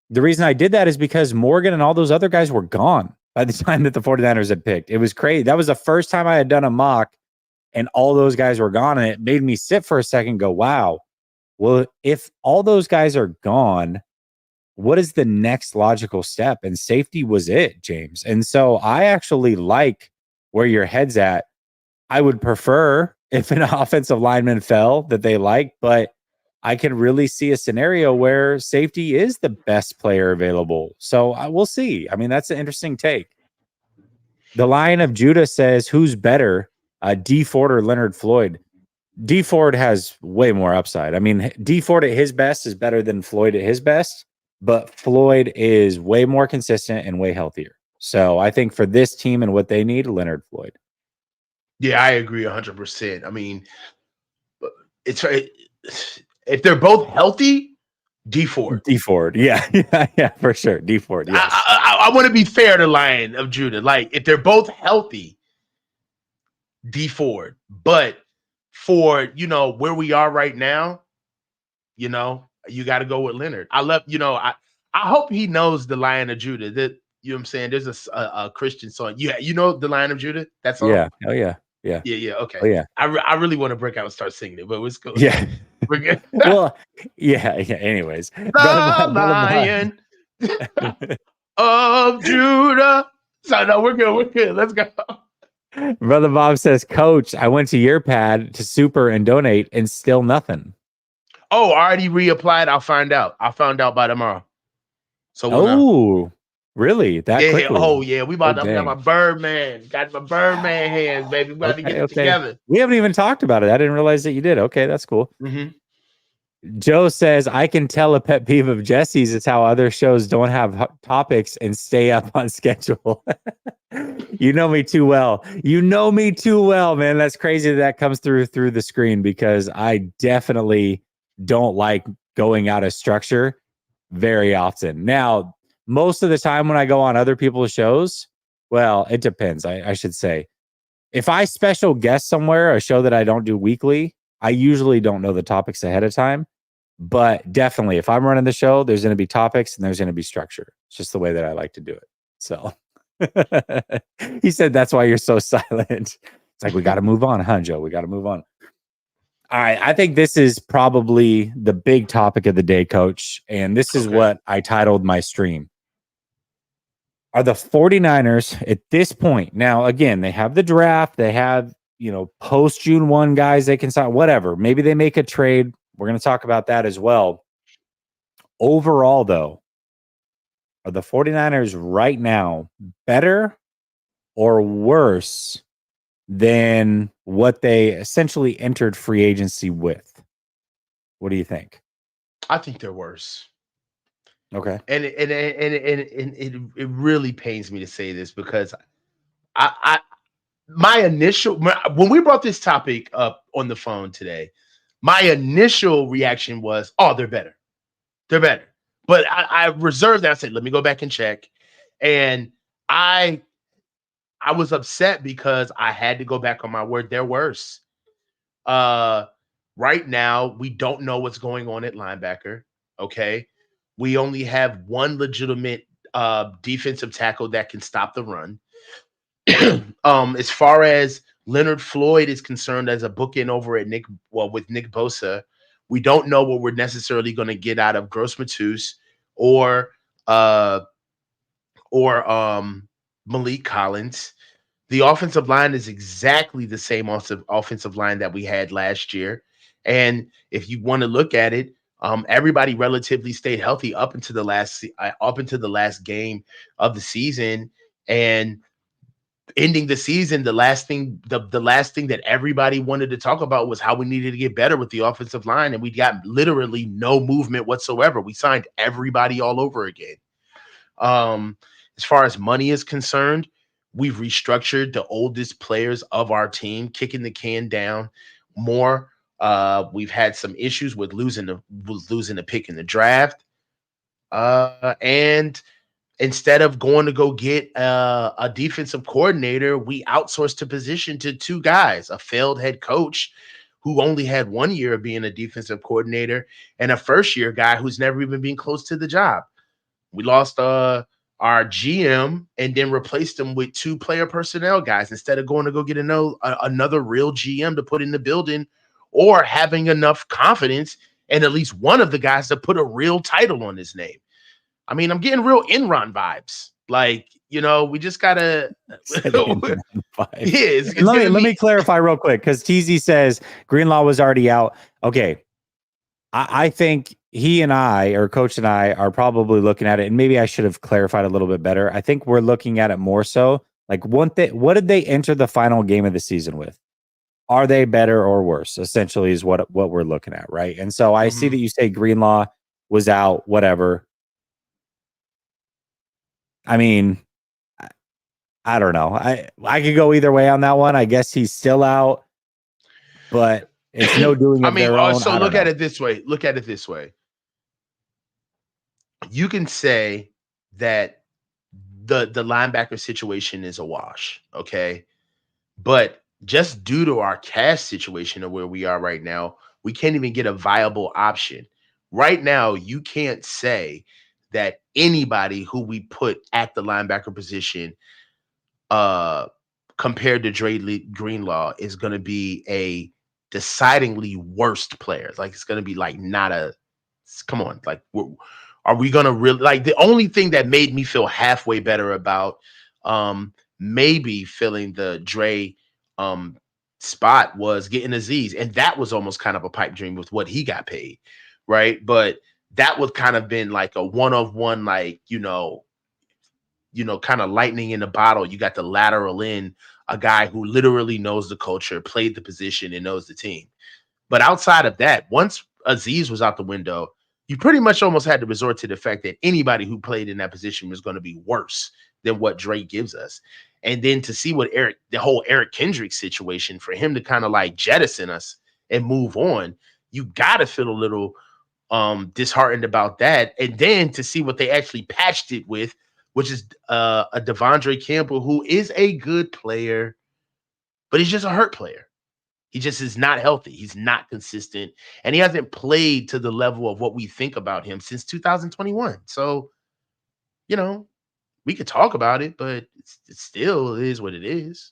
the reason I did that is because Morgan and all those other guys were gone by the time that the 49ers had picked. It was crazy. That was the first time I had done a mock and all those guys were gone. And it made me sit for a second and go, wow, well, if all those guys are gone, what is the next logical step? And safety was it, James. And so I actually like where your head's at. I would prefer if an offensive lineman fell that they like, but I can really see a scenario where safety is the best player available. So we'll see. I mean, that's an interesting take. The Lion of Judah says, who's better, D Ford or Leonard Floyd? D Ford has way more upside. I mean, D Ford at his best is better than Floyd at his best, but Floyd is way more consistent and way healthier. So I think for this team and what they need, Leonard Floyd. Yeah, I agree 100%. I mean, if they're both healthy, D Ford. D Ford, yeah, yeah, for sure. D Ford, yes. I want to be fair to Lion of Judah. Like, if they're both healthy, D Ford. But for, where we are right now, you got to go with Leonard. I love, I hope he knows the Lion of Judah. That, you know what I'm saying? There's a Christian song. You know the Lion of Judah? That song? Yeah. Oh yeah. Yeah. Yeah. Oh Okay. yeah. I really want to break out and start singing it, but it's cool. Yeah. We're good. Well, yeah. Yeah. Anyways, The Lion of Judah. So no, we're good. We're good. Let's go. Brother Bob says, Coach, I went to your pad to super and donate and still nothing. Oh, already reapplied. I'll find out. I'll find out by tomorrow. So we'll know. Really? That quickly? Oh yeah. We got my Birdman. Got my Birdman hands, baby. We got to get it together. We haven't even talked about it. I didn't realize that you did. Okay, that's cool. Mm-hmm. Joe says, I can tell a pet peeve of Jesse's is how other shows don't have topics and stay up on schedule. You know me too well. You know me too well, man. That's crazy that comes through the screen, because I definitely don't like going out of structure very often. Now, most of the time when I go on other people's shows, well, it depends. I should say, if I special guest somewhere, a show that I don't do weekly, I usually don't know the topics ahead of time. But definitely, if I'm running the show, there's going to be topics and there's going to be structure. It's just the way that I like to do it. So he said, that's why you're so silent. It's like, we got to move on, huh, Joe? We got to move on. All right. I think this is probably the big topic of the day, Coach. And this is what I titled my stream. Are the 49ers at this point? Now, again, they have the draft. They have, post June 1 guys they can sign, whatever. Maybe they make a trade. We're going to talk about that as well. Overall, though, are the 49ers right now better or worse than what they essentially entered free agency with? What do you think? I think they're worse. Okay. And it really pains me to say this, because when we brought this topic up on the phone today, my initial reaction was, oh, they're better. They're better. But I reserved that. I said, let me go back and check. And I was upset because I had to go back on my word. They're worse. Right now, we don't know what's going on at linebacker. Okay. We only have one legitimate defensive tackle that can stop the run. As far as Leonard Floyd is concerned, as a bookend over at with Nick Bosa, we don't know what we're necessarily going to get out of Gross Matus or Malik Collins. The offensive line is exactly the same offensive line that we had last year. And if you want to look at it, everybody relatively stayed healthy up into the last game of the season. And ending the season, the last thing that everybody wanted to talk about was how we needed to get better with the offensive line, and we got literally no movement whatsoever. We signed everybody all over again. As far as money is concerned, we've restructured the oldest players of our team, kicking the can down more. We've had some issues with losing the pick in the draft, and instead of going to go get a defensive coordinator, we outsourced the position to two guys, a failed head coach who only had 1 year of being a defensive coordinator, and a first-year guy who's never even been close to the job. We lost our GM and then replaced him with two player personnel guys instead of going to go get another real GM to put in the building, or having enough confidence in at least one of the guys to put a real title on his name. I mean, I'm getting real Enron vibes. Like, we just gotta. Let me clarify real quick, because TZ says Greenlaw was already out. Okay, I think he and I, or Coach and I, are probably looking at it, and maybe I should have clarified a little bit better. I think we're looking at it more so like, what did they enter the final game of the season with? Are they better or worse? Essentially, is what we're looking at, right? And so I see that you say Greenlaw was out, whatever. I mean, I don't know. I could go either way on that one. I guess he's still out, but it's no doing of their own. So look at it this way. You can say that the linebacker situation is a wash, okay? But just due to our cash situation of where we are right now, we can't even get a viable option. Right now, you can't say that anybody who we put at the linebacker position uh compared to Greenlaw is going to be a decidingly worst player. Like it's going to be like not a come on, like are we going to really like the only thing that made me feel halfway better about maybe filling the Dre spot was getting Aziz, and that was almost kind of a pipe dream with what he got paid, right? But that would kind of been like a one of one, like kind of lightning in a bottle. You got the lateral in a guy who literally knows the culture, played the position, and knows the team. But outside of that, once Aziz was out the window, you pretty much almost had to resort to the fact that anybody who played in that position was going to be worse than what Drake gives us. And then to see what the whole Eric Kendrick situation, for him to kind of like jettison us and move on, you got to feel a little disheartened about that. And then to see what they actually patched it with, which is a Devondre Campbell, who is a good player, but he's just a hurt player. He just is not healthy. He's not consistent, and he hasn't played to the level of what we think about him since 2021. So, we could talk about it, but it still is what it is.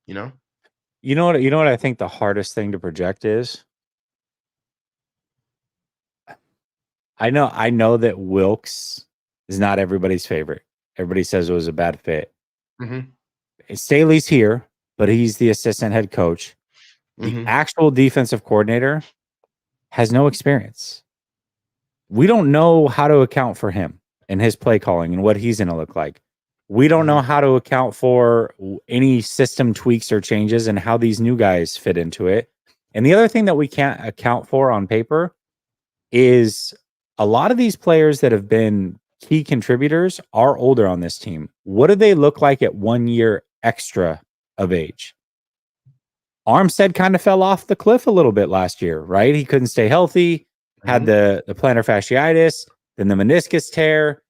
You know. You know what I think the hardest thing to project is? I know that Wilkes is not everybody's favorite. Everybody says it was a bad fit. Mm-hmm. Staley's here, but he's the assistant head coach. The actual defensive coordinator has no experience. We don't know how to account for him and his play calling and what he's going to look like. We don't know how to account for any system tweaks or changes and how these new guys fit into it. And the other thing that we can't account for on paper is a lot of these players that have been key contributors are older on this team. What do they look like at 1 year extra of age? Armstead kind of fell off the cliff a little bit last year, right? He couldn't stay healthy, had the plantar fasciitis, then the meniscus tear.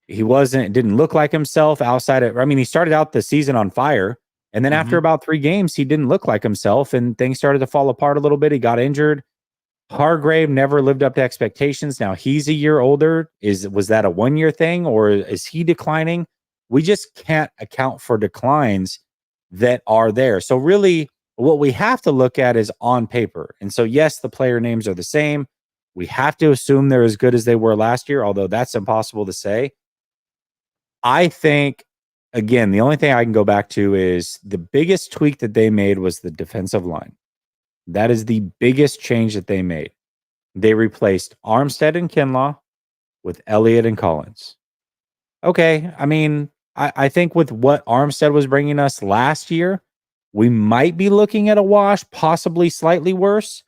He didn't look like himself outside of, he started out the season on fire. And then after about 3 games, he didn't look like himself and things started to fall apart a little bit. He got injured. Hargrave never lived up to expectations. Now he's a year older. Was that a 1 year thing or is he declining? We just can't account for declines that are there. So really what we have to look at is on paper. And so, yes, the player names are the same. We have to assume they're as good as they were last year, although that's impossible to say. I think, again, the only thing I can go back to is the biggest tweak that they made was the defensive line. That is the biggest change that they made. They replaced Armstead and Kinlaw with Elliott and Collins. Okay, I think with what Armstead was bringing us last year, we might be looking at a wash, possibly slightly worse.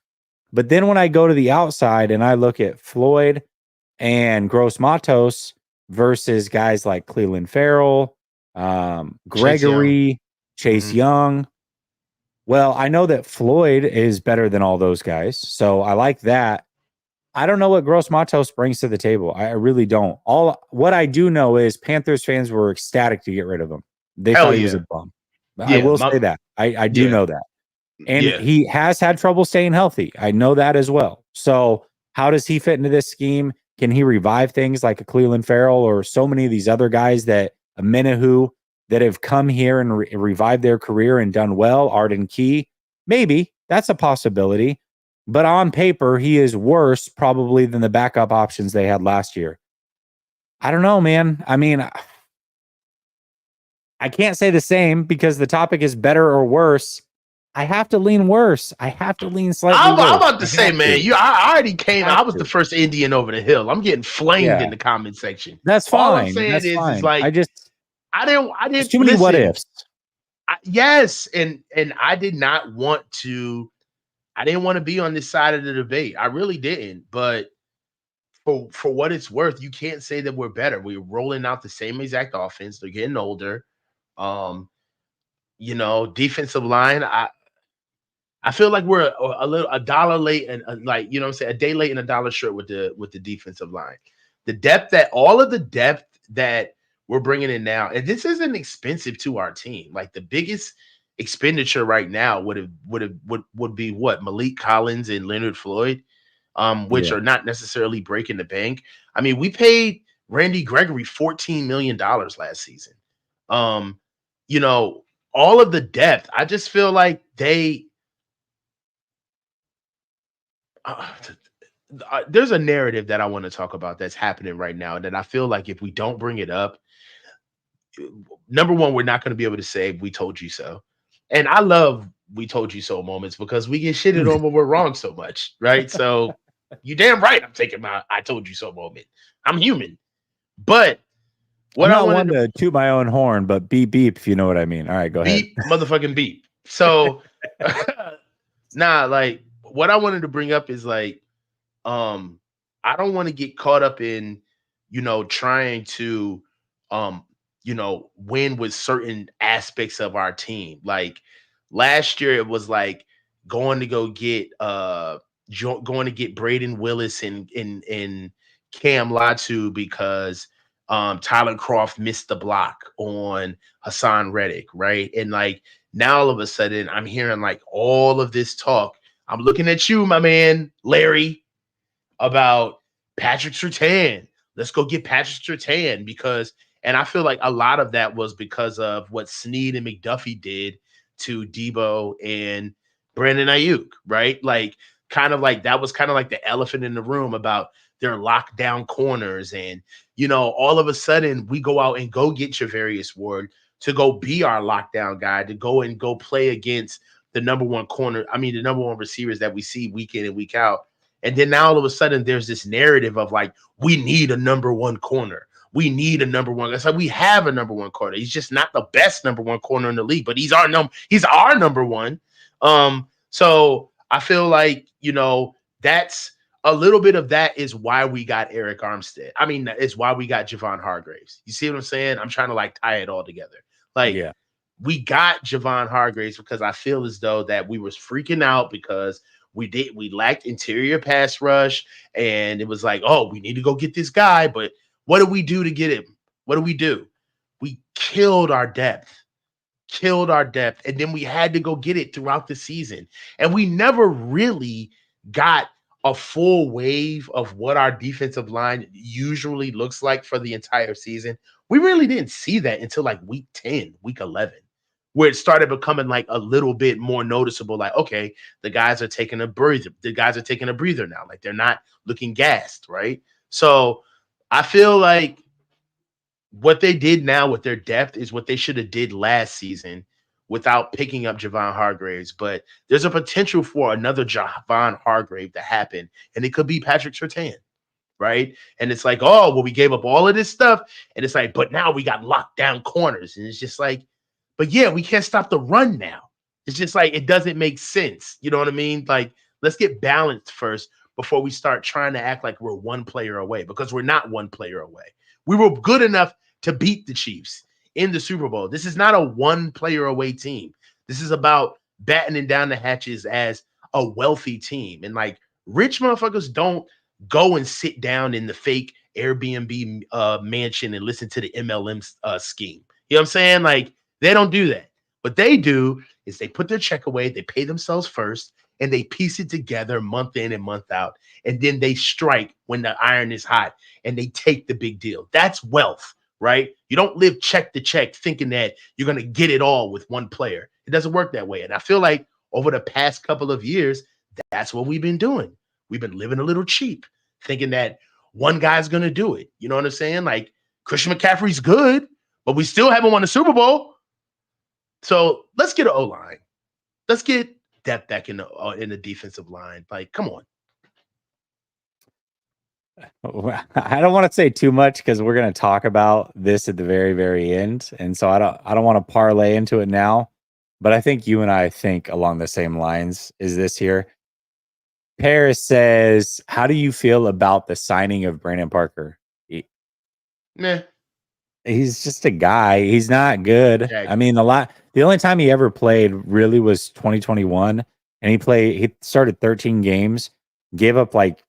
But then when I go to the outside and I look at Floyd and Gross Matos versus guys like Cleveland Farrell, Gregory, Chase Young. Well, I know that Floyd is better than all those guys, so I like that. I don't know what Gross Matos brings to the table. I really don't. What I do know is Panthers fans were ecstatic to get rid of him. They thought he was a bum. I will say that. I do know that. And he has had trouble staying healthy. I know that as well. So how does he fit into this scheme? Can he revive things like a Cleveland Farrell or so many of these other guys a Menahu that have come here and revived their career and done well? Arden Key, maybe that's a possibility. But on paper, he is worse probably than the backup options they had last year. I don't know, man. I can't say the same because the topic is better or worse. I have to lean worse. I have to lean slightly worse. I'm about to say, man, I already came. I was the first Indian over the hill. I'm getting flamed in the comment section. That's fine. All I'm saying is like I didn't. Too many what ifs. Yes, and I did not want to. I didn't want to be on this side of the debate. I really didn't. But for what it's worth, you can't say that we're better. We're rolling out the same exact offense. They're getting older. Defensive line. I feel like we're a dollar late and a day late and a dollar short with the defensive line. All of the depth that we're bringing in now, and this isn't expensive to our team. Like the biggest expenditure right now would be what Malik Collins and Leonard Floyd, which Yeah. are not necessarily breaking the bank. I mean, we paid Randy Gregory $14 million last season. Um, you know, all of the depth. I just feel like uh, there's a narrative that I want to talk about that's happening right now, and that I feel like if we don't bring it up, number one, we're not going to be able to say we told you so. And I love we told you so moments because we get shitted on when we're wrong so much, right? So you damn right I'm taking my I told you so moment. I'm human. But I'm what I not wanted one to to toot my own horn, but beep beep if you know what I mean. All right, go ahead. beep motherfucking beep. So nah, like what I wanted to bring up is like um I don't want to get caught up in trying to um win with certain aspects of our team. Like last year it was like going to go get going to get Braden Willis and Cam Latu because Tyler Croft missed the block on Hassan Reddick, right? And like now all of a sudden I'm hearing like all of this talk. I'm looking at you, my man, Larry, about Patrick Surtain. Let's go get Patrick Surtain and I feel like a lot of that was because of what Snead and McDuffie did to Debo and Brandon Ayuk, right? Like, kind of like that was kind of like the elephant in the room about their lockdown corners. And, all of a sudden we go out and go get Javarius Ward to go be our lockdown guy, to go play against the number one corner. I mean, the number one receivers that we see week in and week out. And then now all of a sudden there's this narrative of like, we need a number one corner. We need a number one. It's like we have a number one corner. He's just not the best number one corner in the league, but he's our number one. So I feel like, that's a little bit of that is why we got Eric Armstead. I mean, it's why we got Javon Hargraves. You see what I'm saying? I'm trying to like tie it all together. Like Yeah. we got Javon Hargraves because I feel as though that we was freaking out because we lacked interior pass rush, and it was like, oh, we need to go get this guy. But what do we do to get him? What do? We killed our depth, and then we had to go get it throughout the season. And we never really got a full wave of what our defensive line usually looks like for the entire season. We really didn't see that until like week 10, week 11, where it started becoming like a little bit more noticeable. Like, okay, the guys are taking a breather. The guys are taking a breather now. Like they're not looking gassed, right? So I feel like what they did now with their depth is what they should have did last season without picking up Javon Hargraves. But there's a potential for another Javon Hargrave to happen, and it could be Patrick Surtain, right? And it's like, oh, well, we gave up all of this stuff, and it's like, but now we got locked down corners, and it's just like, but yeah, we can't stop the run now. It's just like it doesn't make sense. You know what I mean? Like, let's get balanced first before we start trying to act like we're one player away, because we're not one player away. We were good enough to beat the Chiefs in the Super Bowl. This is not a one player away team. This is about battening down the hatches as a wealthy team. And like rich motherfuckers don't go and sit down in the fake Airbnb mansion and listen to the MLM scheme. You know what I'm saying? Like they don't do that. What they do is they put their check away, they pay themselves first, and they piece it together month in and month out. And then they strike when the iron is hot and they take the big deal. That's wealth, right? You don't live check to check thinking that you're going to get it all with one player. It doesn't work that way. And I feel like over the past couple of years, that's what we've been doing. We've been living a little cheap, thinking that one guy's going to do it. You know what I'm saying? Like Christian McCaffrey's good, but we still haven't won a Super Bowl. So let's get an O-line. Let's get depth back in the defensive line. Like, come on. I don't want to say too much because we're going to talk about this at the very, very end, and so I don't want to parlay into it now. But I think you and I think along the same lines. Is this here? Paris says, "How do you feel about the signing of Brandon Parker?" Meh. He's just a guy. He's not good. Yeah. I mean, the only time he ever played really was 2021, and he started 13 games, gave up like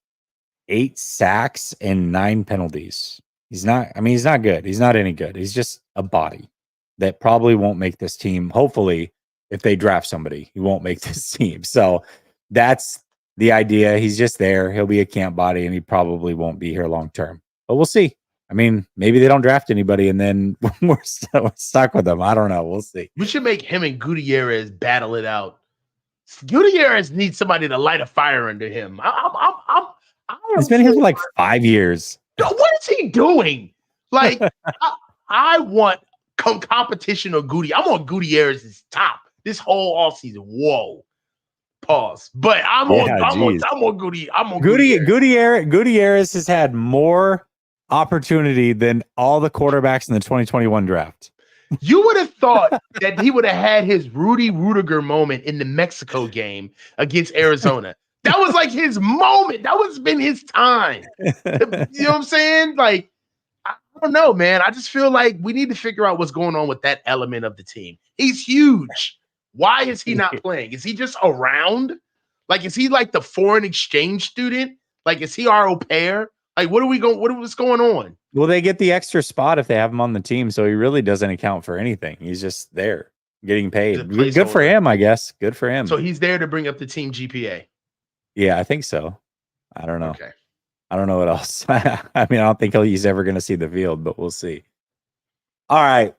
8 sacks and 9 penalties. He's not. I mean, he's not good. He's not any good. He's just a body that probably won't make this team. Hopefully, if they draft somebody, he won't make this team. So that's the idea. He's just there. He'll be a camp body, and he probably won't be here long term. But we'll see. I mean, maybe they don't draft anybody, and then we're stuck with them. I don't know. We'll see. We should make him and Gutierrez battle it out. Gutierrez needs somebody to light a fire under him. He's been here for like 5 years. What is he doing? Like, I want competition on Goody. I'm on Gutierrez's top this whole offseason. Whoa. Pause. But I'm on Goody. I'm on Gutierrez has had more opportunity than all the quarterbacks in the 2021 draft. You would have thought that he would have had his Rudy Rudiger moment in the Mexico game against Arizona. That was like his moment. That was been his time. You know what I'm saying? Like, I don't know, man. I just feel like we need to figure out what's going on with that element of the team. He's huge. Why is he not playing? Is he just around? Like, is he like the foreign exchange student? Like, is he our au pair? Like, what's going on? Well, they get the extra spot if they have him on the team, so he really doesn't account for anything. He's just there getting paid. Good for him, I guess. Good for him. So he's there to bring up the team GPA. Yeah, I think so. I don't know. Okay. I don't know what else. I mean, I don't think he's ever going to see the field, but we'll see. All right.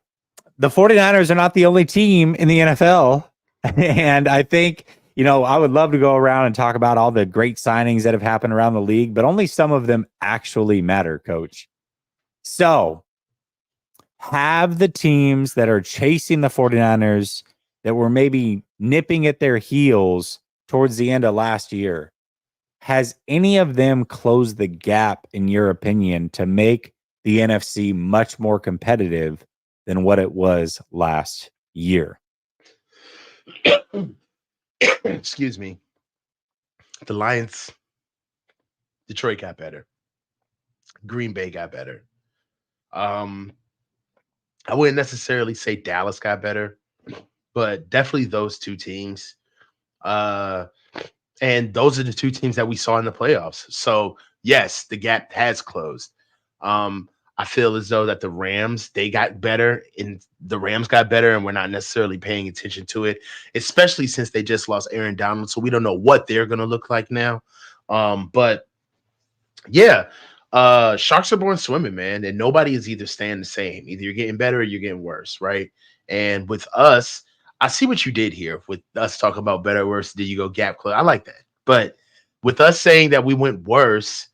The 49ers are not the only team in the NFL. And I think, I would love to go around and talk about all the great signings that have happened around the league, but only some of them actually matter, Coach. So have the teams that are chasing the 49ers that were maybe nipping at their heels towards the end of last year, has any of them closed the gap, in your opinion, to make the NFC much more competitive than what it was last year? Excuse me. The Lions, Detroit got better. Green Bay got better. I wouldn't necessarily say Dallas got better, but definitely those two teams. And those are the two teams that we saw in the playoffs. So yes, the gap has closed. I feel as though that the Rams, they got better, and the Rams got better, and we're not necessarily paying attention to it, especially since they just lost Aaron Donald. So we don't know what they're going to look like now. But yeah, sharks are born swimming, man. And nobody is either staying the same. Either you're getting better or you're getting worse, right? And with us, I see what you did here with us talking about better or worse. Did you go gap close? I like that. But with us saying that we went worse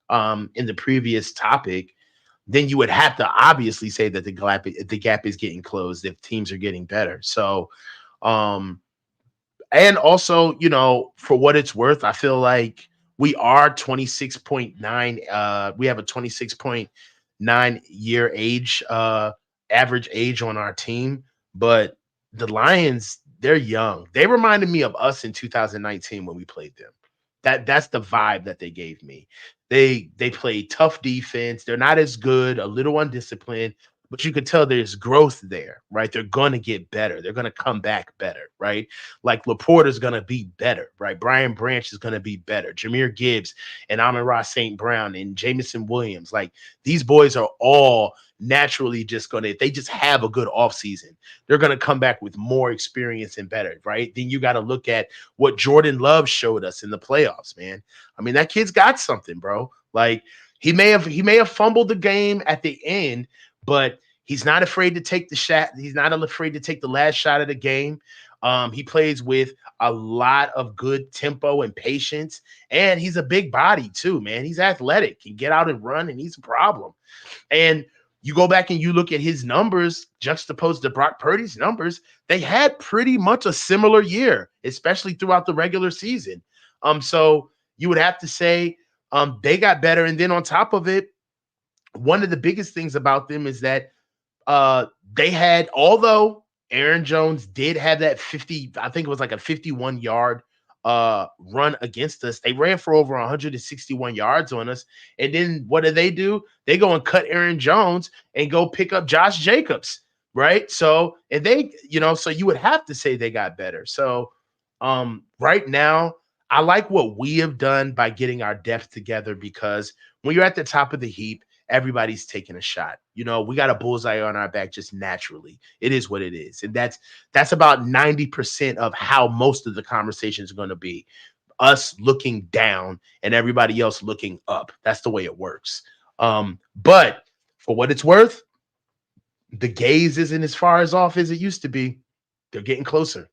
in the previous topic, then you would have to obviously say that the gap is getting closed if teams are getting better. So, and also, for what it's worth, I feel like we are 26.9. We have a 26.9 year age, average age on our team. But the Lions, they're young. They reminded me of us in 2019 when we played them. That's the vibe that they gave me. They play tough defense. They're not as good, a little undisciplined, but you could tell there's growth there, right? They're going to get better. They're going to come back better, right? Like Laporta's going to be better, right? Brian Branch is going to be better. Jahmyr Gibbs and Amon-Ra St. Brown and Jamison Williams. Like, these boys are all naturally just going to, they just have a good offseason. They're going to come back with more experience and better, right? Then you got to look at what Jordan Love showed us in the playoffs, man. I mean, that kid's got something, bro. Like, he may have fumbled the game at the end, but he's not afraid to take the shot. He's not afraid to take the last shot of the game. He plays with a lot of good tempo and patience, and he's a big body too, man. He's athletic, can get out and run, and he's a problem. And you go back and you look at his numbers juxtaposed to Brock Purdy's numbers, they had pretty much a similar year, especially throughout the regular season. So you would have to say they got better. And then on top of it, one of the biggest things about them is that they had, although Aaron Jones did have that 50, I think it was like a 51-yard run against us, they ran for over 161 yards on us. And then what do? They go and cut Aaron Jones and go pick up Josh Jacobs, right? So, and they, so you would have to say they got better. So right now, I like what we have done by getting our depth together, because when you're at the top of the heap, everybody's taking a shot. You know, we got a bullseye on our back just naturally. It is what it is. And that's about 90% of how most of the conversations are going to be. Us looking down and everybody else looking up. That's the way it works. But for what it's worth, the gaze isn't as far as off as it used to be. They're getting closer.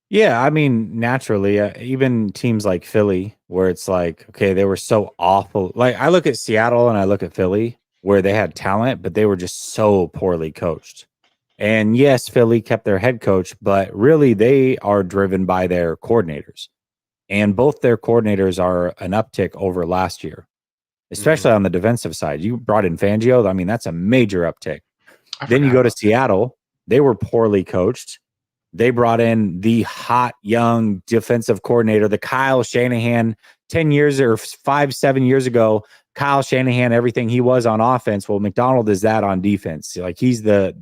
Yeah, I mean, naturally, even teams like Philly, where it's like, okay, they were so awful. Like, I look at Seattle and I look at Philly, where they had talent, but they were just so poorly coached. And yes, Philly kept their head coach, but really they are driven by their coordinators. And both their coordinators are an uptick over last year, Mhm. especially on the defensive side. You brought in Fangio. I mean, that's a major uptick. I Then you forgot go to about that. Seattle. They were poorly coached. They brought in the hot young defensive coordinator, the Kyle Shanahan, 10 years or 5, 7 years ago. Kyle Shanahan, everything he was on offense. Well, McDonald is that on defense. Like he's the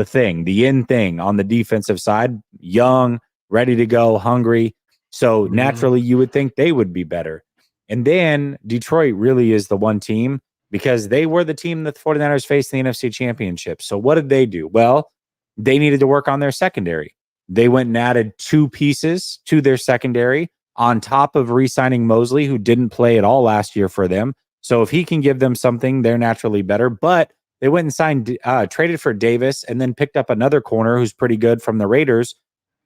thing, the in thing on the defensive side, young, ready to go, hungry. So Mhm. naturally, you would think they would be better. And then Detroit really is the one team because they were the team that the 49ers faced in the NFC Championship. So what did they do? Well, they needed to work on their secondary. They went and added 2 pieces to their secondary on top of re signing Mosley, who didn't play at all last year for them. So if he can give them something, they're naturally better. But they went and signed, traded for Davis, and then picked up another corner who's pretty good from the Raiders.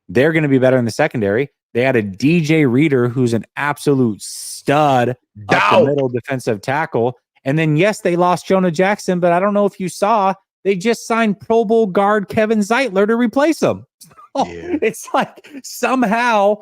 They're going to be better in the secondary. They added DJ Reader, who's an absolute stud up the Doubt. middle defensive tackle. And then, yes, they lost Jonah Jackson, but I don't know if you saw, they just signed Pro Bowl guard Kevin Zeitler to replace him. So Yeah. it's like somehow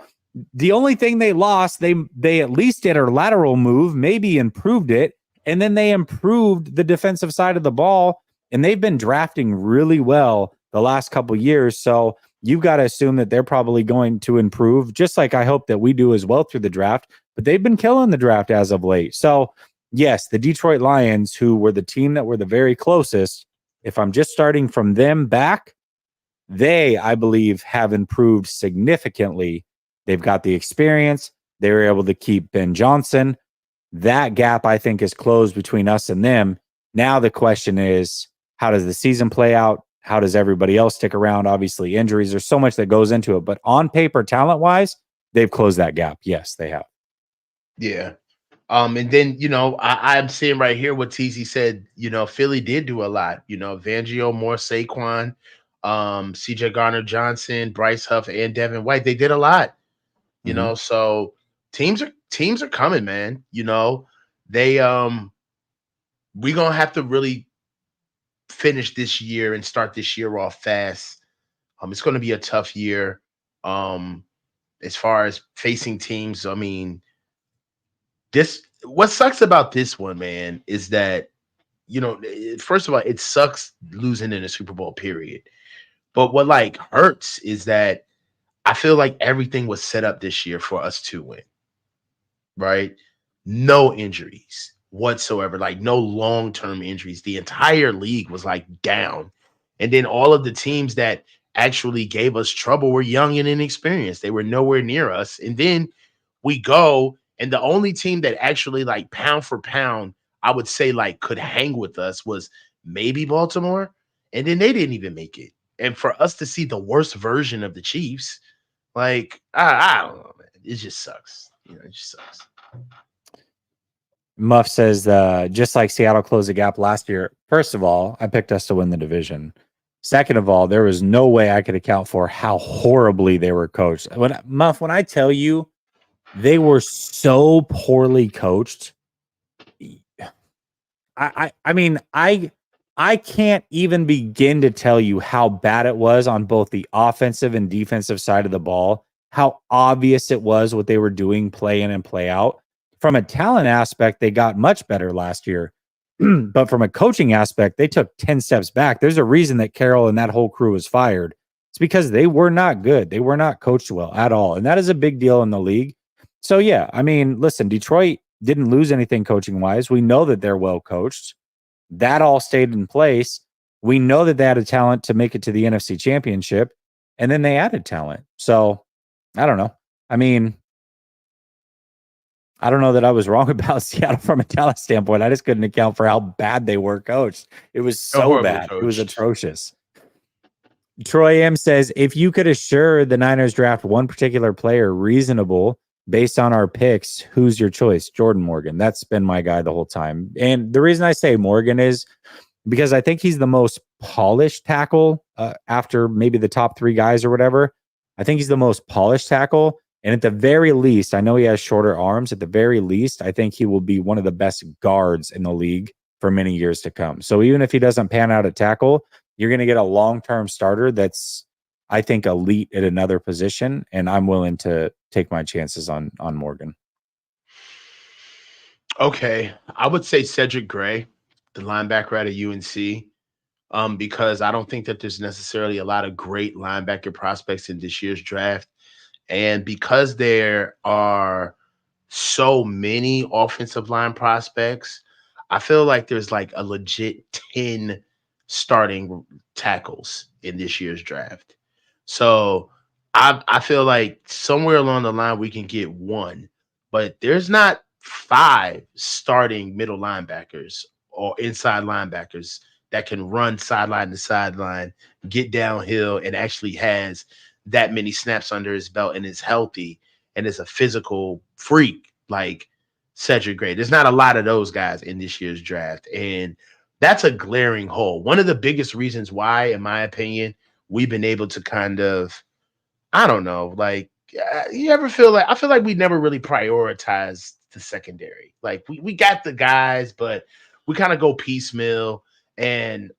the only thing they lost, they at least did a lateral move, maybe improved it, and then they improved the defensive side of the ball, and they've been drafting really well the last couple years. So you've got to assume that they're probably going to improve, just like I hope that we do as well through the draft. But they've been killing the draft as of late. So yes, the Detroit Lions, who were the team that were the very closest, if I'm just starting from them back, they, I believe, have improved significantly. They've got the experience. They were able to keep Ben Johnson. That gap, I think, is closed between us and them. Now the question is, how does the season play out? How does everybody else stick around? Obviously, injuries. There's so much that goes into it. But on paper, talent-wise, they've closed that gap. Yes, they have. Yeah. And then I'm seeing right here what TZ said. Philly did do a lot. Vangio, more Saquon, CJ Garner Johnson, Bryce Huff, and Devin White. They did a lot. Mhm. So teams are coming, man. They we gonna have to really finish this year and start this year off fast. It's gonna be a tough year. Um, as far as facing teams, I mean, this what sucks about this one, man, is that first of all, it sucks losing in a Super Bowl period. But what like hurts is that I feel like everything was set up this year for us to win, right? No injuries whatsoever, like no long-term injuries. The entire league was like down. And then all of the teams that actually gave us trouble were young and inexperienced. They were nowhere near us. And then we go, and the only team that actually, like, pound for pound, I would say, like, could hang with us was maybe Baltimore. And then they didn't even make it. And for us to see the worst version of the Chiefs, like, I don't know, man. It just sucks. It just sucks. Muff says, just like Seattle closed the gap last year, first of all, I picked us to win the division. Second of all, there was no way I could account for how horribly they were coached. When I tell you they were so poorly coached, I mean, I can't even begin to tell you how bad it was on both the offensive and defensive side of the ball, how obvious it was what they were doing play in and play out. From a talent aspect, they got much better last year. But from a coaching aspect, they took 10 steps back. There's a reason that Carroll and that whole crew was fired. It's because they were not good. They were not coached well at all. And that is a big deal in the league. So, yeah, I mean, listen, Detroit didn't lose anything coaching wise. We know that they're well coached. That all stayed in place. We know that they had a talent to make it to the NFC Championship, and then they added talent. So, I don't know. I mean, I don't know that I was wrong about Seattle from a talent standpoint. I just couldn't account for how bad they were coached. It was They're so horribly bad. It was coached. atrocious. Troy M says, if you could assure the Niners draft one particular player reasonable based on our picks, who's your choice? Jordan Morgan. That's been my guy the whole time. And the reason I say Morgan is because I think he's the most polished tackle after maybe the top three guys or whatever. I think he's the most polished tackle. And at the very least, I know he has shorter arms. At the very least, I think he will be one of the best guards in the league for many years to come. So even if he doesn't pan out at tackle, you're going to get a long-term starter that's, I think, elite at another position. And I'm willing to take my chances on Morgan. Okay, I would say Cedric Gray, the linebacker out of UNC, because I don't think that there's necessarily a lot of great linebacker prospects in this year's draft. And because there are so many offensive line prospects, I feel like there's like a legit 10 starting tackles in this year's draft. So I feel like somewhere along the line we can get one, but there's not five starting middle linebackers or inside linebackers that can run sideline to sideline, get downhill, and actually has that many snaps under his belt and is healthy and is a physical freak like Cedric Gray. There's not a lot of those guys in this year's draft. And that's a glaring hole. One of the biggest reasons why, in my opinion, we've been able to kind of, I don't know, like, you ever feel like, I feel like we never really prioritized the secondary. Like, we got the guys, but we kind of go piecemeal. And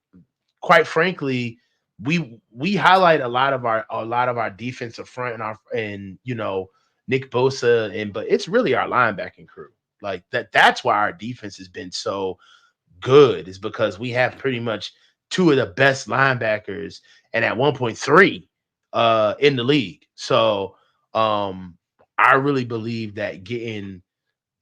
quite frankly, we highlight a lot of our defensive front and Nick Bosa, but it's really our linebacking crew. Like that's why our defense has been so good, is because we have pretty much two of the best linebackers and at 1.3 in the league. So I really believe that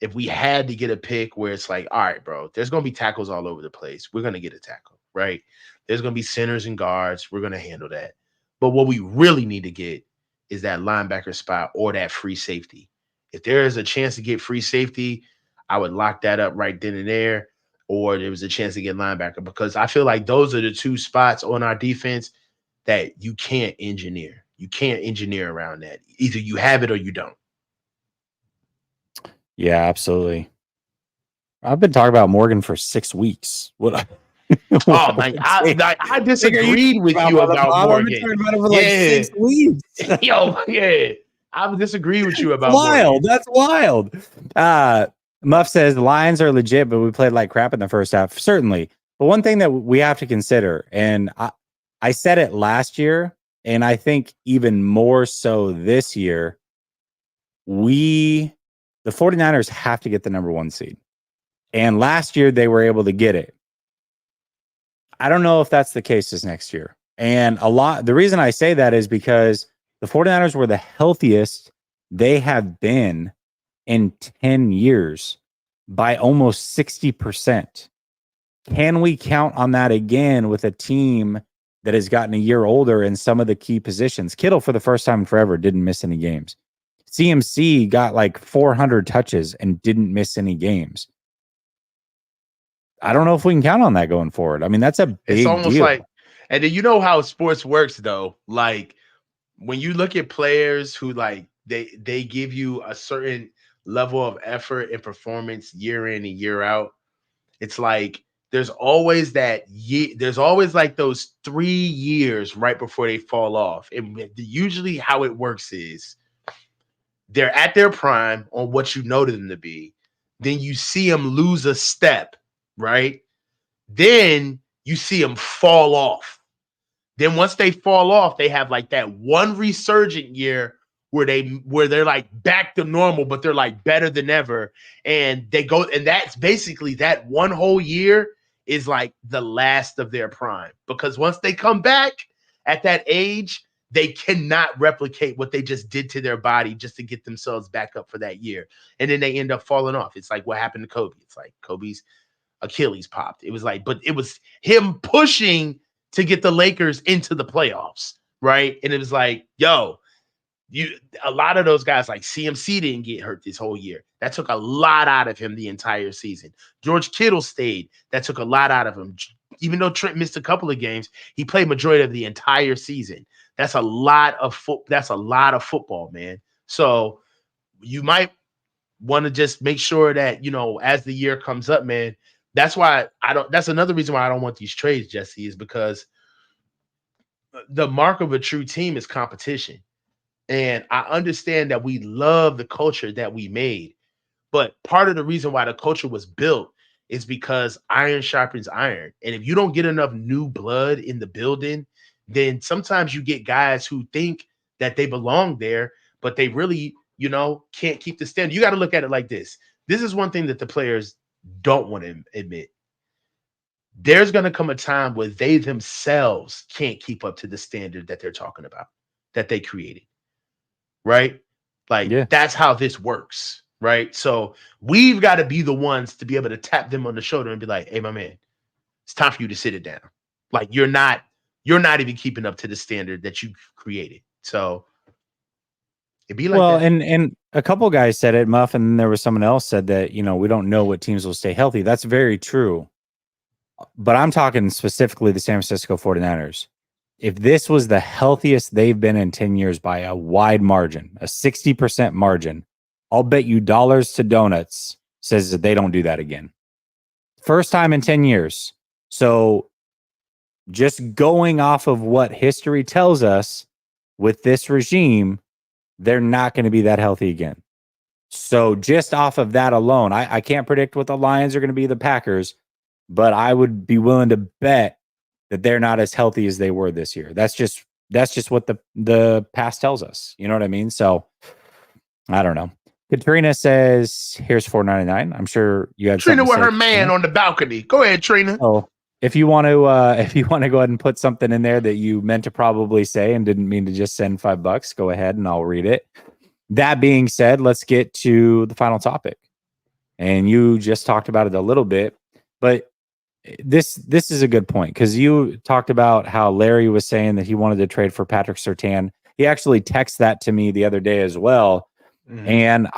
if we had to get a pick where it's like, all right, bro, there's going to be tackles all over the place. We're going to get a tackle, right? There's going to be centers and guards. We're going to handle that. But what we really need to get is that linebacker spot or that free safety. If there is a chance to get free safety, I would lock that up right then and there. Or there was a chance to get linebacker, because I feel like those are the two spots on our defense that you can't engineer. You can't engineer around that. Either you have it or you don't. Yeah, absolutely. I've been talking about Morgan for 6 weeks. What? Oh man, I disagreed with you about Morgan. I've been talking about it for like 6 weeks. Yo, yeah. I disagree with you about wild. Morgan. That's wild. Muff says the Lions are legit, but we played like crap in the first half. Certainly. But one thing that we have to consider, and I said it last year, and I think even more so this year, the 49ers have to get the number 1 seed. And last year they were able to get it. I don't know if that's the case this next year. And the reason I say that is because the 49ers were the healthiest they have been in 10 years by almost 60%. Can we count on that again with a team that has gotten a year older in some of the key positions? Kittle, for the first time in forever, didn't miss any games. CMC got like 400 touches and didn't miss any games. I don't know if we can count on that going forward. I mean, that's a big It's almost deal. like, and then you know how sports works though. Like when you look at players who like they give you a certain level of effort and performance year in and year out, it's like there's always there's always like those 3 years right before they fall off. And usually how it works is they're at their prime on what you know them to be. Then you see them lose a step, right? Then you see them fall off. Then once they fall off, they have like that one resurgent year where they're like back to normal, but they're like better than ever. And they go, and that's basically that one whole year is like the last of their prime. Because once they come back at that age, they cannot replicate what they just did to their body just to get themselves back up for that year. And then they end up falling off. It's like what happened to Kobe. It's like Kobe's Achilles popped. It was like, but it was him pushing to get the Lakers into the playoffs, right? And it was like, yo, a lot of those guys like CMC didn't get hurt this whole year. That took a lot out of him the entire season. George Kittle stayed. That took a lot out of him. Even though Trent missed a couple of games, he played majority of the entire season. That's a lot of football, man. So you might want to just make sure that, as the year comes up, man. That's why that's another reason why I don't want these trades, Jesse, is because the mark of a true team is competition. And I understand that we love the culture that we made. But part of the reason why the culture was built is because iron sharpens iron. And if you don't get enough new blood in the building, then sometimes you get guys who think that they belong there, but they really, can't keep the standard. You got to look at it like this. This is one thing that the players don't want to admit. There's going to come a time where they themselves can't keep up to the standard that they're talking about, that they created. Right? Like, Yeah. that's how this works. Right? So we've got to be the ones to be able to tap them on the shoulder and be like, hey, my man, it's time for you to sit it down. Like, you're not even keeping up to the standard that you created. So it'd be like Well, that. and a couple guys said it, Muff, and then there was someone else said that, we don't know what teams will stay healthy. That's very true. But I'm talking specifically the San Francisco 49ers. If this was the healthiest they've been in 10 years by a wide margin, a 60% margin, I'll bet you dollars to donuts says that they don't do that again. First time in 10 years. So just going off of what history tells us with this regime, they're not going to be that healthy again. So just off of that alone, I can't predict what the Lions are going to be, the Packers, but I would be willing to bet that they're not as healthy as they were this year. That's just what the past tells us. You know what I mean? So I don't know. Katrina says, here's $4.99. I'm sure you had Trina something with to say, her man on the balcony. Go ahead, Trina. Oh, if you want to go ahead and put something in there that you meant to probably say and didn't mean to just send $5, go ahead and I'll read it. That being said, let's get to the final topic. And you just talked about it a little bit, but this is a good point because you talked about how Larry was saying that he wanted to trade for Patrick Surtain. He actually texted that to me the other day as well. Mm-hmm. And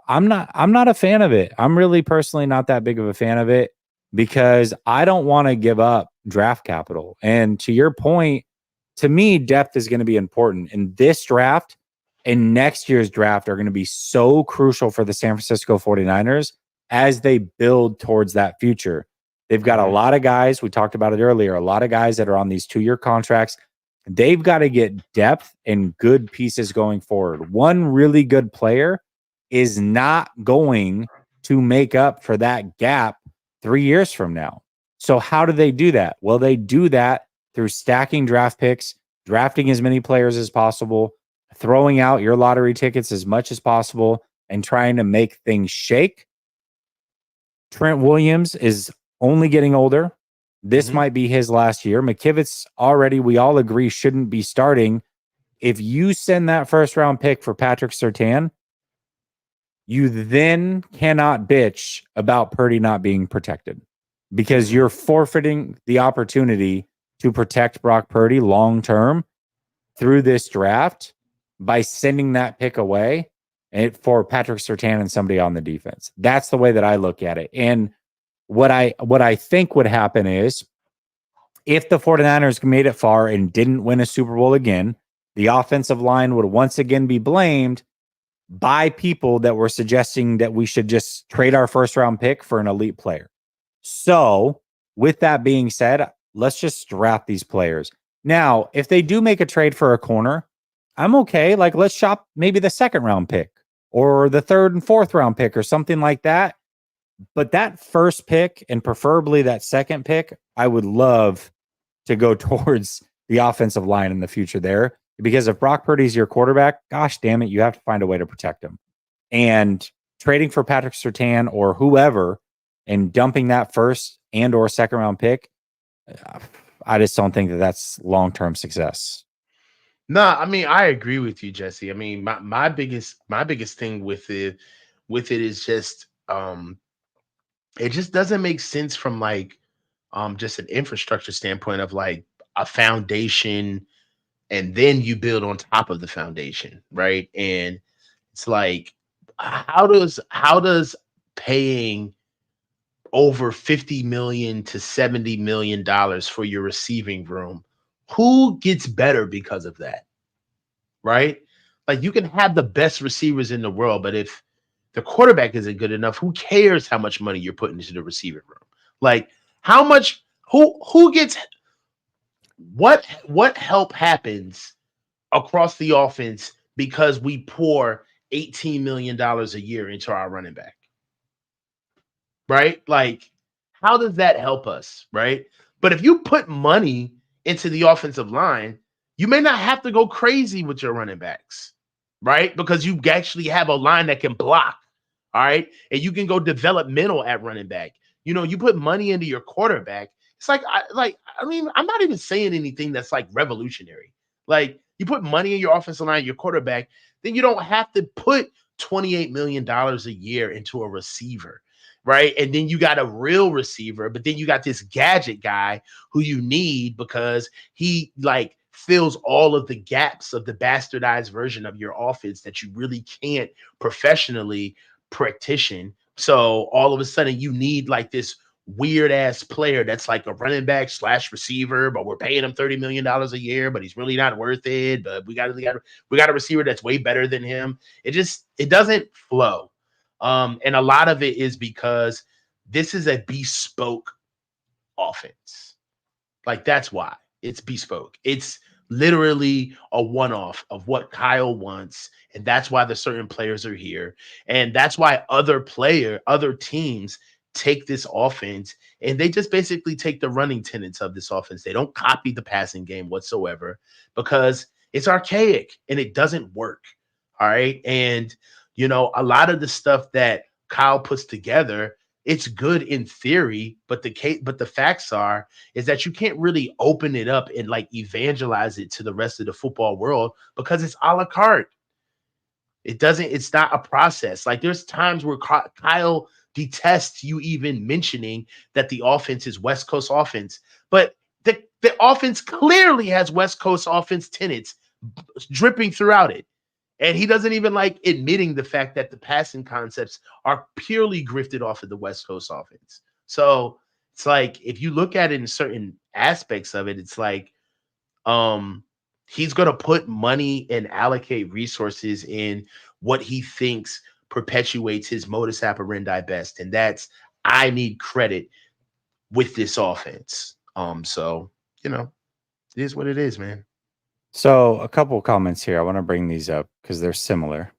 I'm not a fan of it. I'm really personally not that big of a fan of it because I don't want to give up draft capital. And to your point, to me, depth is going to be important. And this draft and next year's draft are going to be so crucial for the San Francisco 49ers as they build towards that future. They've got a lot of guys, we talked about it earlier, a lot of guys that are on these 2-year contracts. They've got to get depth and good pieces going forward. One really good player is not going to make up for that gap 3 years from now. So how do they do that? Well, they do that through stacking draft picks, drafting as many players as possible, throwing out your lottery tickets as much as possible, and trying to make things shake. Trent Williams is only getting older. This might be his last year. McKivitz already, we all agree, shouldn't be starting. If you send that first round pick for Patrick Surtain, you then cannot bitch about Purdy not being protected because you're forfeiting the opportunity to protect Brock Purdy long term through this draft by sending that pick away and for Patrick Surtain and somebody on the defense. That's the way that I look at it. And what I think would happen is if the 49ers made it far and didn't win a Super Bowl again, the offensive line would once again be blamed by people that were suggesting that we should just trade our first round pick for an elite player. So with that being said, let's just draft these players. Now, if they do make a trade for a corner, I'm okay. Like, let's shop maybe the second round pick or the third and fourth round pick or something like that. But that first pick and preferably that second pick, I would love to go towards the offensive line in the future there. Because if Brock Purdy's your quarterback, gosh damn it, you have to find a way to protect him. And trading for Patrick Surtain or whoever and dumping that first and or second round pick, I just don't think that that's long-term success. No, I mean, I agree with you, Jesse. I mean, my biggest thing with it is just it just doesn't make sense from like just an infrastructure standpoint of like a foundation and then you build on top of the foundation, right? And it's like how does paying over 50 million to 70 million dollars for your receiving room, who gets better because of that? Right? Like you can have the best receivers in the world, but if the quarterback isn't good enough, who cares how much money you're putting into the receiving room? Like how much who gets what help happens across the offense because we pour $18 million a year into our running back, right? Like, how does that help us, right? But if you put money into the offensive line, you may not have to go crazy with your running backs, right? Because you actually have a line that can block, all right? And you can go developmental at running back. You put money into your quarterback. It's like, I'm not even saying anything that's like revolutionary. Like, you put money in your offensive line, your quarterback, then you don't have to put $28 million a year into a receiver, right? And then you got a real receiver, but then you got this gadget guy who you need because he like fills all of the gaps of the bastardized version of your offense that you really can't professionally practition. So all of a sudden you need like this weird ass player that's like a running back slash receiver, but we're paying him $30 million a year, but he's really not worth it. But we got a receiver that's way better than him. It doesn't flow. And a lot of it is because this is a bespoke offense. Like that's why it's bespoke. It's literally a one-off of what Kyle wants, and that's why the certain players are here, and that's why other teams take this offense and they just basically take the running tenets of this offense. They don't copy the passing game whatsoever because it's archaic and it doesn't work. All right, and a lot of the stuff that Kyle puts together, it's good in theory, but the facts are is that you can't really open it up and like evangelize it to the rest of the football world because it's a la carte. It's not a process. Like there's times where Kyle detests you even mentioning that the offense is West Coast offense, but the offense clearly has West Coast offense tenets dripping throughout it. And he doesn't even like admitting the fact that the passing concepts are purely grifted off of the West Coast offense. So it's like if you look at it in certain aspects of it, it's like he's gonna put money and allocate resources in what he thinks perpetuates his modus operandi best. And that's I need credit with this offense. So it is what it is, man. So a couple of comments here. I want to bring these up because they're similar.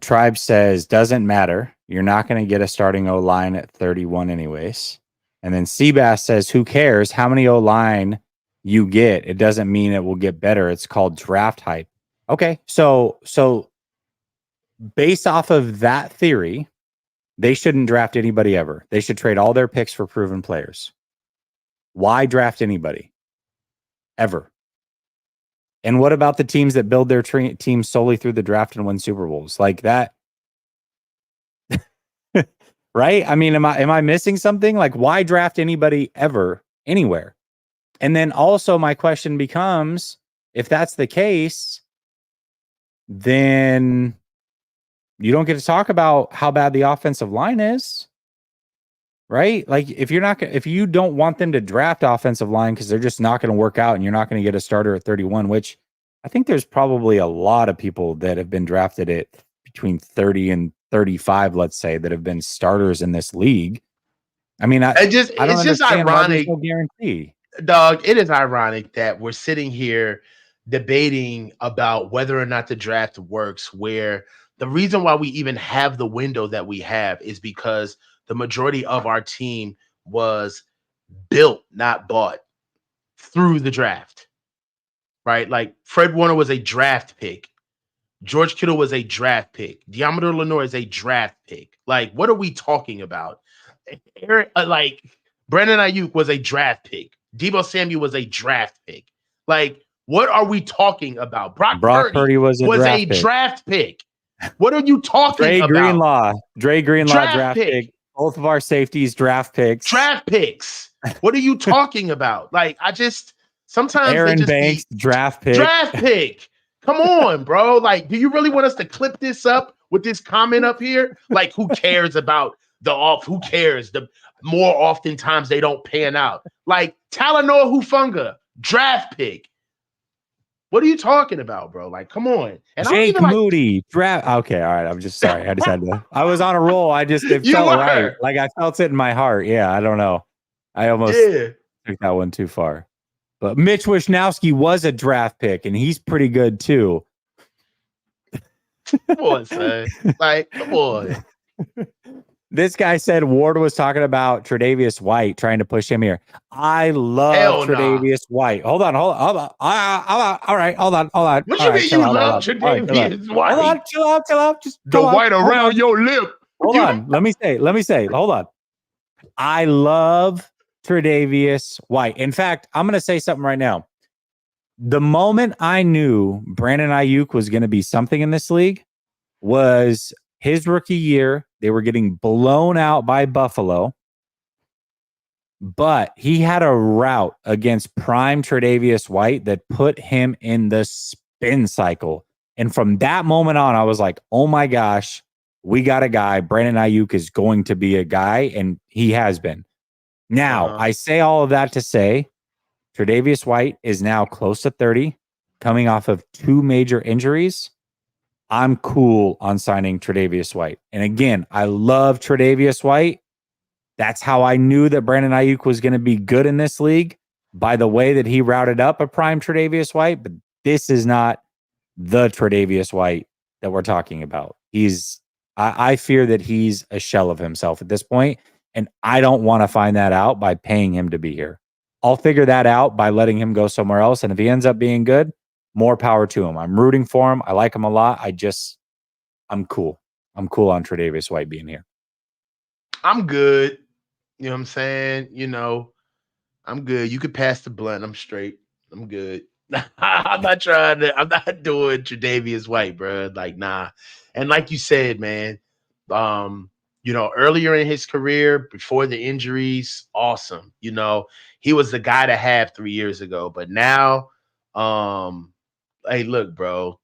Tribe says, doesn't matter. You're not going to get a starting O-line at 31 anyways. And then Seabass says, who cares how many O-line you get? It doesn't mean it will get better. It's called draft hype. Okay. So based off of that theory, they shouldn't draft anybody ever. They should trade all their picks for proven players. Why draft anybody? Ever. And what about the teams that build their teams solely through the draft and win Super Bowls? Like that, right? I mean, am I missing something? Like, why draft anybody ever anywhere? And then also my question becomes, if that's the case, then you don't get to talk about how bad the offensive line is, right? Like if you don't want them to draft offensive line because they're just not going to work out and you're not going to get a starter at 31, which I think there's probably a lot of people that have been drafted at between 30 and 35, let's say, that have been starters in this league. I mean, I don't It's just understand why there's ironic, no guarantee. dog. It is ironic that we're sitting here debating about whether or not the draft works, where the reason why we even have the window that we have is because the majority of our team was built, not bought through the draft, right? Like Fred Warner was a draft pick. George Kittle was a draft pick. Diamador Lenore is a draft pick. Like, what are we talking about? Like, Brandon Ayuk was a draft pick. Debo Samuel was a draft pick. Like, what are we talking about? Brock Purdy was a draft pick. What are you talking about? Dre Greenlaw, draft pick. Both of our safeties, draft picks. Draft picks. What are you talking about? Like, sometimes Aaron they just Banks, draft pick. Draft pick. Come on, bro. Like, do you really want us to clip this up with this comment up here. Like, who cares about the off? Who cares? The more oftentimes they don't pan out. Like Talanoa Hufanga, draft pick. What are you talking about, bro? Like, come on. And I don't Jake even like Moody draft. Okay, all right. I'm just sorry. I just had to. I was on a roll. It you felt were. right. Like I felt it in my heart. Yeah, I don't know. I almost took that one too far. But Mitch Wishnowsky was a draft pick, and he's pretty good too. Come on, son. Like, come on. This guy said Ward was talking about Tre'Davious White trying to push him here. I love Tre'Davious White. Hold on. All right, hold on. What all you right, mean you love Tre'Davious White? Hold on, chill out. Just the white around your lip. Hold on. Let me say. Hold on. I love Tre'Davious White. In fact, I'm going to say something right now. The moment I knew Brandon Ayuk was going to be something in this league was his rookie year. They were getting blown out by Buffalo, but he had a route against prime Tre'Davious White that put him in the spin cycle. And from that moment on, I was like, oh my gosh, we got a guy. Brandon Ayuk is going to be a guy, and he has been. Now, I say all of that to say Tre'Davious White is now close to 30, coming off of 2 major injuries. I'm cool on signing Tre'Davious White. And again, I love Tre'Davious White. That's how I knew that Brandon Ayuk was going to be good in this league, by the way that he routed up a prime Tre'Davious White. But this is not the Tre'Davious White that we're talking about. I fear that he's a shell of himself at this point, and I don't want to find that out by paying him to be here. I'll figure that out by letting him go somewhere else. And if he ends up being good, more power to him. I'm rooting for him. I like him a lot. I'm cool. I'm cool on Tre'Davious White being here. I'm good. You know what I'm saying? I'm good. You could pass the blunt. I'm straight. I'm good. I'm not doing Tre'Davious White, bro. Like, nah. And like you said, man, earlier in his career, before the injuries, awesome. He was the guy to have 3 years ago. But now, hey, look, bro,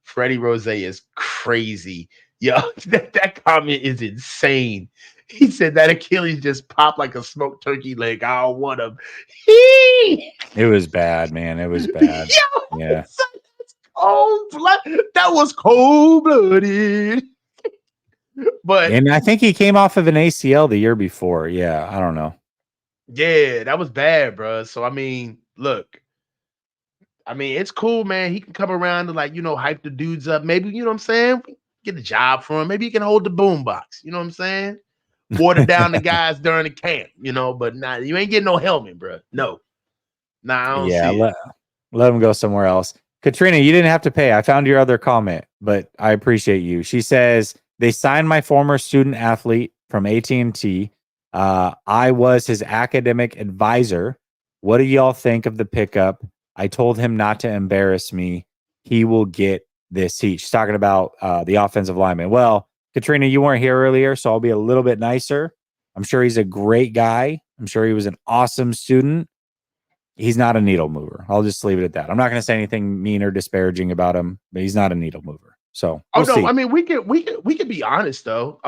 Freddie Rose is crazy. Yo, that comment is insane. He said that Achilles just popped like a smoked turkey leg. I don't want him. It was bad, man. It was bad. Yo, yeah. That was cold-blooded. And I think he came off of an ACL the year before. Yeah, I don't know. Yeah, that was bad, bro. So, look. It's cool, man. He can come around to hype the dudes up. Maybe, you know what I'm saying? Get a job for him. Maybe he can hold the boombox. You know what I'm saying? Water down the guys during the camp, but nah, you ain't getting no helmet, bro. No. Nah, I don't see it. Let him go somewhere else. Katrina, you didn't have to pay. I found your other comment, but I appreciate you. She says, they signed my former student athlete from AT&T. I was his academic advisor. What do y'all think of the pickup? I told him not to embarrass me. He will get this heat. She's talking about the offensive lineman. Well, Katrina, you weren't here earlier, so I'll be a little bit nicer. I'm sure he's a great guy. I'm sure he was an awesome student. He's not a needle mover. I'll just leave it at that. I'm not going to say anything mean or disparaging about him, but he's not a needle mover. So we'll see. We could be honest though.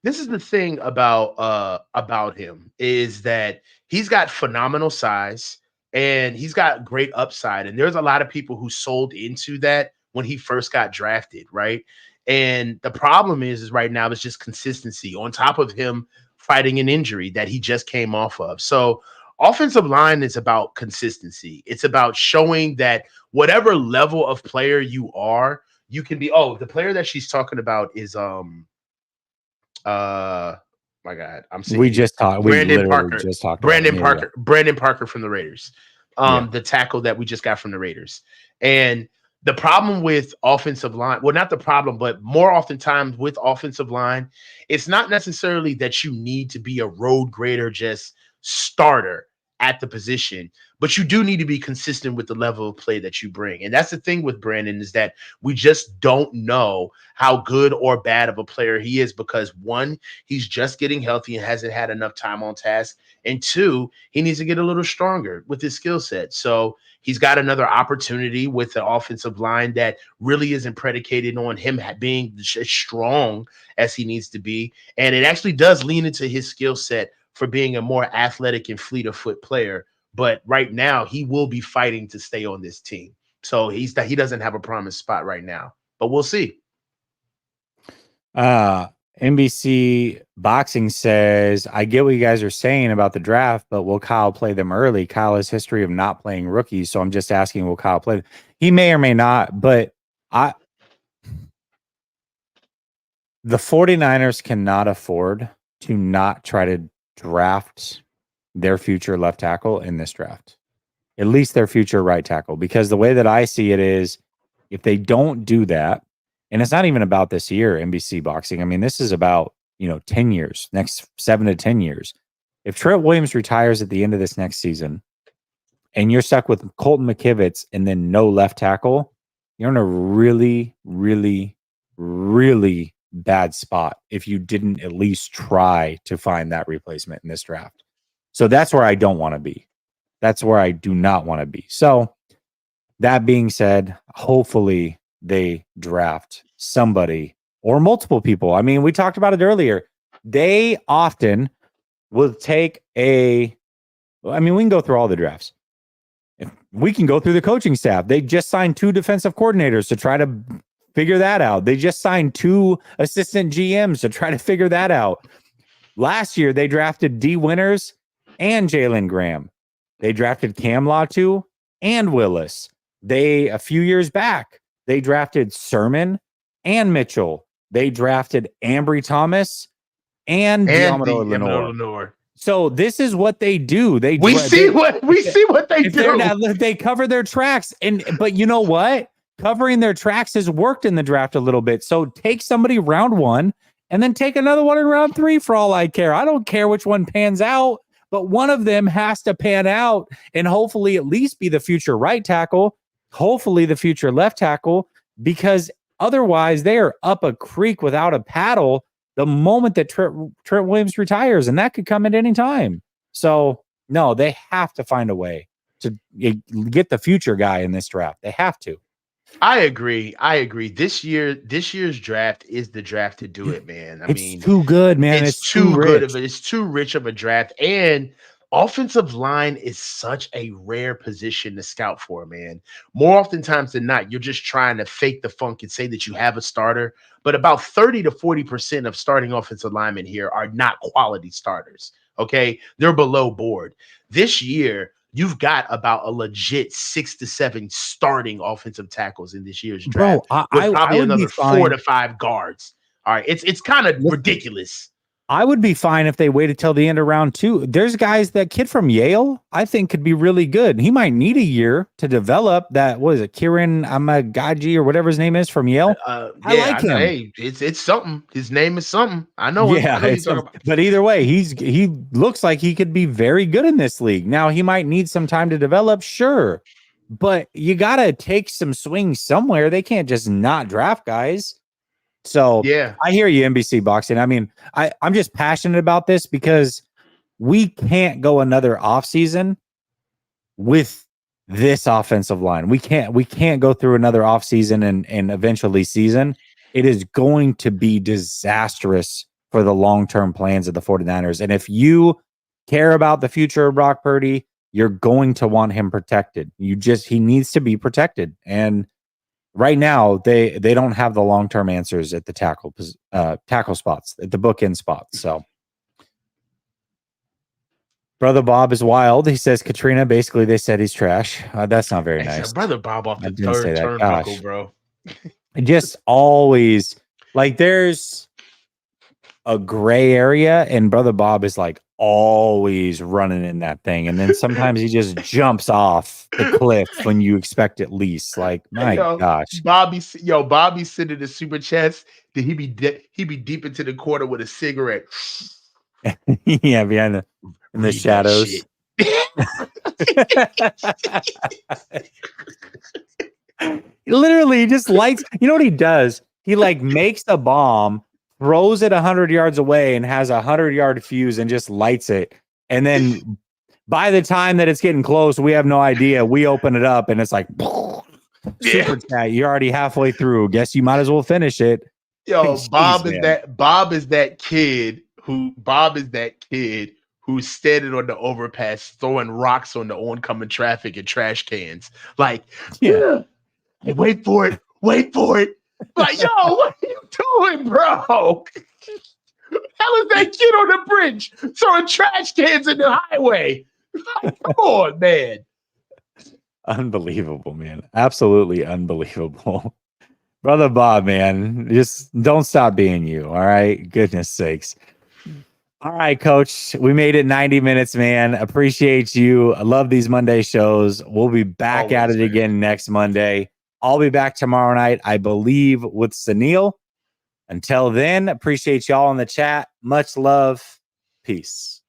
This is the thing about him is that he's got phenomenal size and he's got great upside. And there's a lot of people who sold into that when he first got drafted, right? And the problem is right now it's just consistency on top of him fighting an injury that he just came off of. So offensive line is about consistency. It's about showing that whatever level of player you are, you can be. Oh, the player that she's talking about is my God, I'm seeing Brandon Parker. Brandon Parker from the Raiders. The tackle that we just got from the Raiders. And the problem with offensive line, well, not the problem, but more oftentimes with offensive line, it's not necessarily that you need to be a road grader, just starter. at the position, but you do need to be consistent with the level of play that you bring. And that's the thing with Brandon, is that we just don't know how good or bad of a player he is, because one, he's just getting healthy and hasn't had enough time on task. And two, he needs to get a little stronger with his skill set. So he's got another opportunity with the offensive line that really isn't predicated on him being as strong as he needs to be. And it actually does lean into his skill set for being a more athletic and fleet of foot player. But right now, he will be fighting to stay on this team. So he doesn't have a promised spot right now, but we'll see. NBC Boxing says, I get what you guys are saying about the draft, but will Kyle play them early? Kyle has history of not playing rookies, so I'm just asking, will Kyle play them? He may or may not, but the 49ers cannot afford to not try to draft their future left tackle in this draft, at least their future right tackle, because the way that I see it is, if they don't do that, and it's not even about this year, NBC Boxing, I mean, this is about, 10 years, next 7 to 10 years. If Trent Williams retires at the end of this next season and you're stuck with Colton McKivitz and then no left tackle, you're in a really, really, really bad spot if you didn't at least try to find that replacement in this draft. So that's where I don't want to be. That's where I do not want to be. So that being said, hopefully they draft somebody or multiple people. I mean, we talked about it earlier. They often will take we can go through all the drafts. If we can go through the coaching staff. They just signed 2 defensive coordinators to try to figure that out. They just signed 2 assistant GMs to try to figure that out. Last year, they drafted D. Winters and Jalen Graham. They drafted Cam Latu and Willis. A few years back, they drafted Sermon and Mitchell. They drafted Ambry Thomas and Diamador Lenore. So this is what they do. We see what they do. They cover their tracks. But you know what? Covering their tracks has worked in the draft a little bit. So take somebody round 1 and then take another one in round 3 for all I care. I don't care which one pans out, but one of them has to pan out and hopefully at least be the future right tackle, hopefully the future left tackle, because otherwise they are up a creek without a paddle the moment that Trent Williams retires, and that could come at any time. So, no, they have to find a way to get the future guy in this draft. They have to. I agree. This year's draft is the draft to do it, man. It's too good, man. It's too good of it. It's too rich of a draft. And offensive line is such a rare position to scout for, man. More oftentimes than not, you're just trying to fake the funk and say that you have a starter. But about 30 to 40% of starting offensive linemen here are not quality starters. Okay. They're below board. This year, you've got about a legit 6 to 7 starting offensive tackles in this year's draft. Bro, probably another 4 to 5 guards. All right. It's kind of ridiculous. I would be fine if they waited till the end of round 2. There's guys, that kid from Yale, I think could be really good. He might need a year to develop that. What is it? Kieran Amagaji or whatever his name is from Yale. I like him. Hey, it's something. His name is something. I know. Yeah, but either way, he looks like he could be very good in this league. Now he might need some time to develop, sure, but you got to take some swings somewhere. They can't just not draft guys. So yeah, I hear you, NBC Boxing. I mean, I'm just passionate about this because we can't go another offseason with this offensive line. We can't go through another offseason and eventually season. It is going to be disastrous for the long-term plans of the 49ers. And if you care about the future of Brock Purdy, you're going to want him protected. He needs to be protected. And right now, they don't have the long-term answers at the tackle spots, at the bookend spots. So, Brother Bob is wild. He says Katrina. Basically, they said he's trash. That's not very nice. Brother Bob off the third turnbuckle, bro. Just always there's a gray area, and Brother Bob is always running in that thing, and then sometimes he just jumps off the cliff when you expect it least. Gosh, Bobby sitting the super chats. Did he be deep into the corner with a cigarette? Yeah, behind in the shadows. Literally, he just lights. You know what he does? He like makes a bomb, throws it 100 yards away, and has a 100-yard fuse and just lights it. And then by the time that it's getting close, we have no idea. We open it up and it's like super chat. You're already halfway through. Guess you might as well finish it. Yo, Jeez, Bob is man. that kid who's standing on the overpass throwing rocks on the oncoming traffic and trash cans. Like, Yeah. Hey, wait for it. Like, yo, what are you doing, bro? Hell is that kid on the bridge throwing trash cans in the highway? Like, come on, man. Unbelievable, man. Absolutely unbelievable. Brother Bob, man, just don't stop being you. All right. Goodness sakes. All right, coach. We made it 90 minutes, man. Appreciate you. I love these Monday shows. We'll be back at Always, it man. again next Monday. I'll be back tomorrow night, I believe, with Sunil. Until then, appreciate y'all in the chat. Much love. Peace.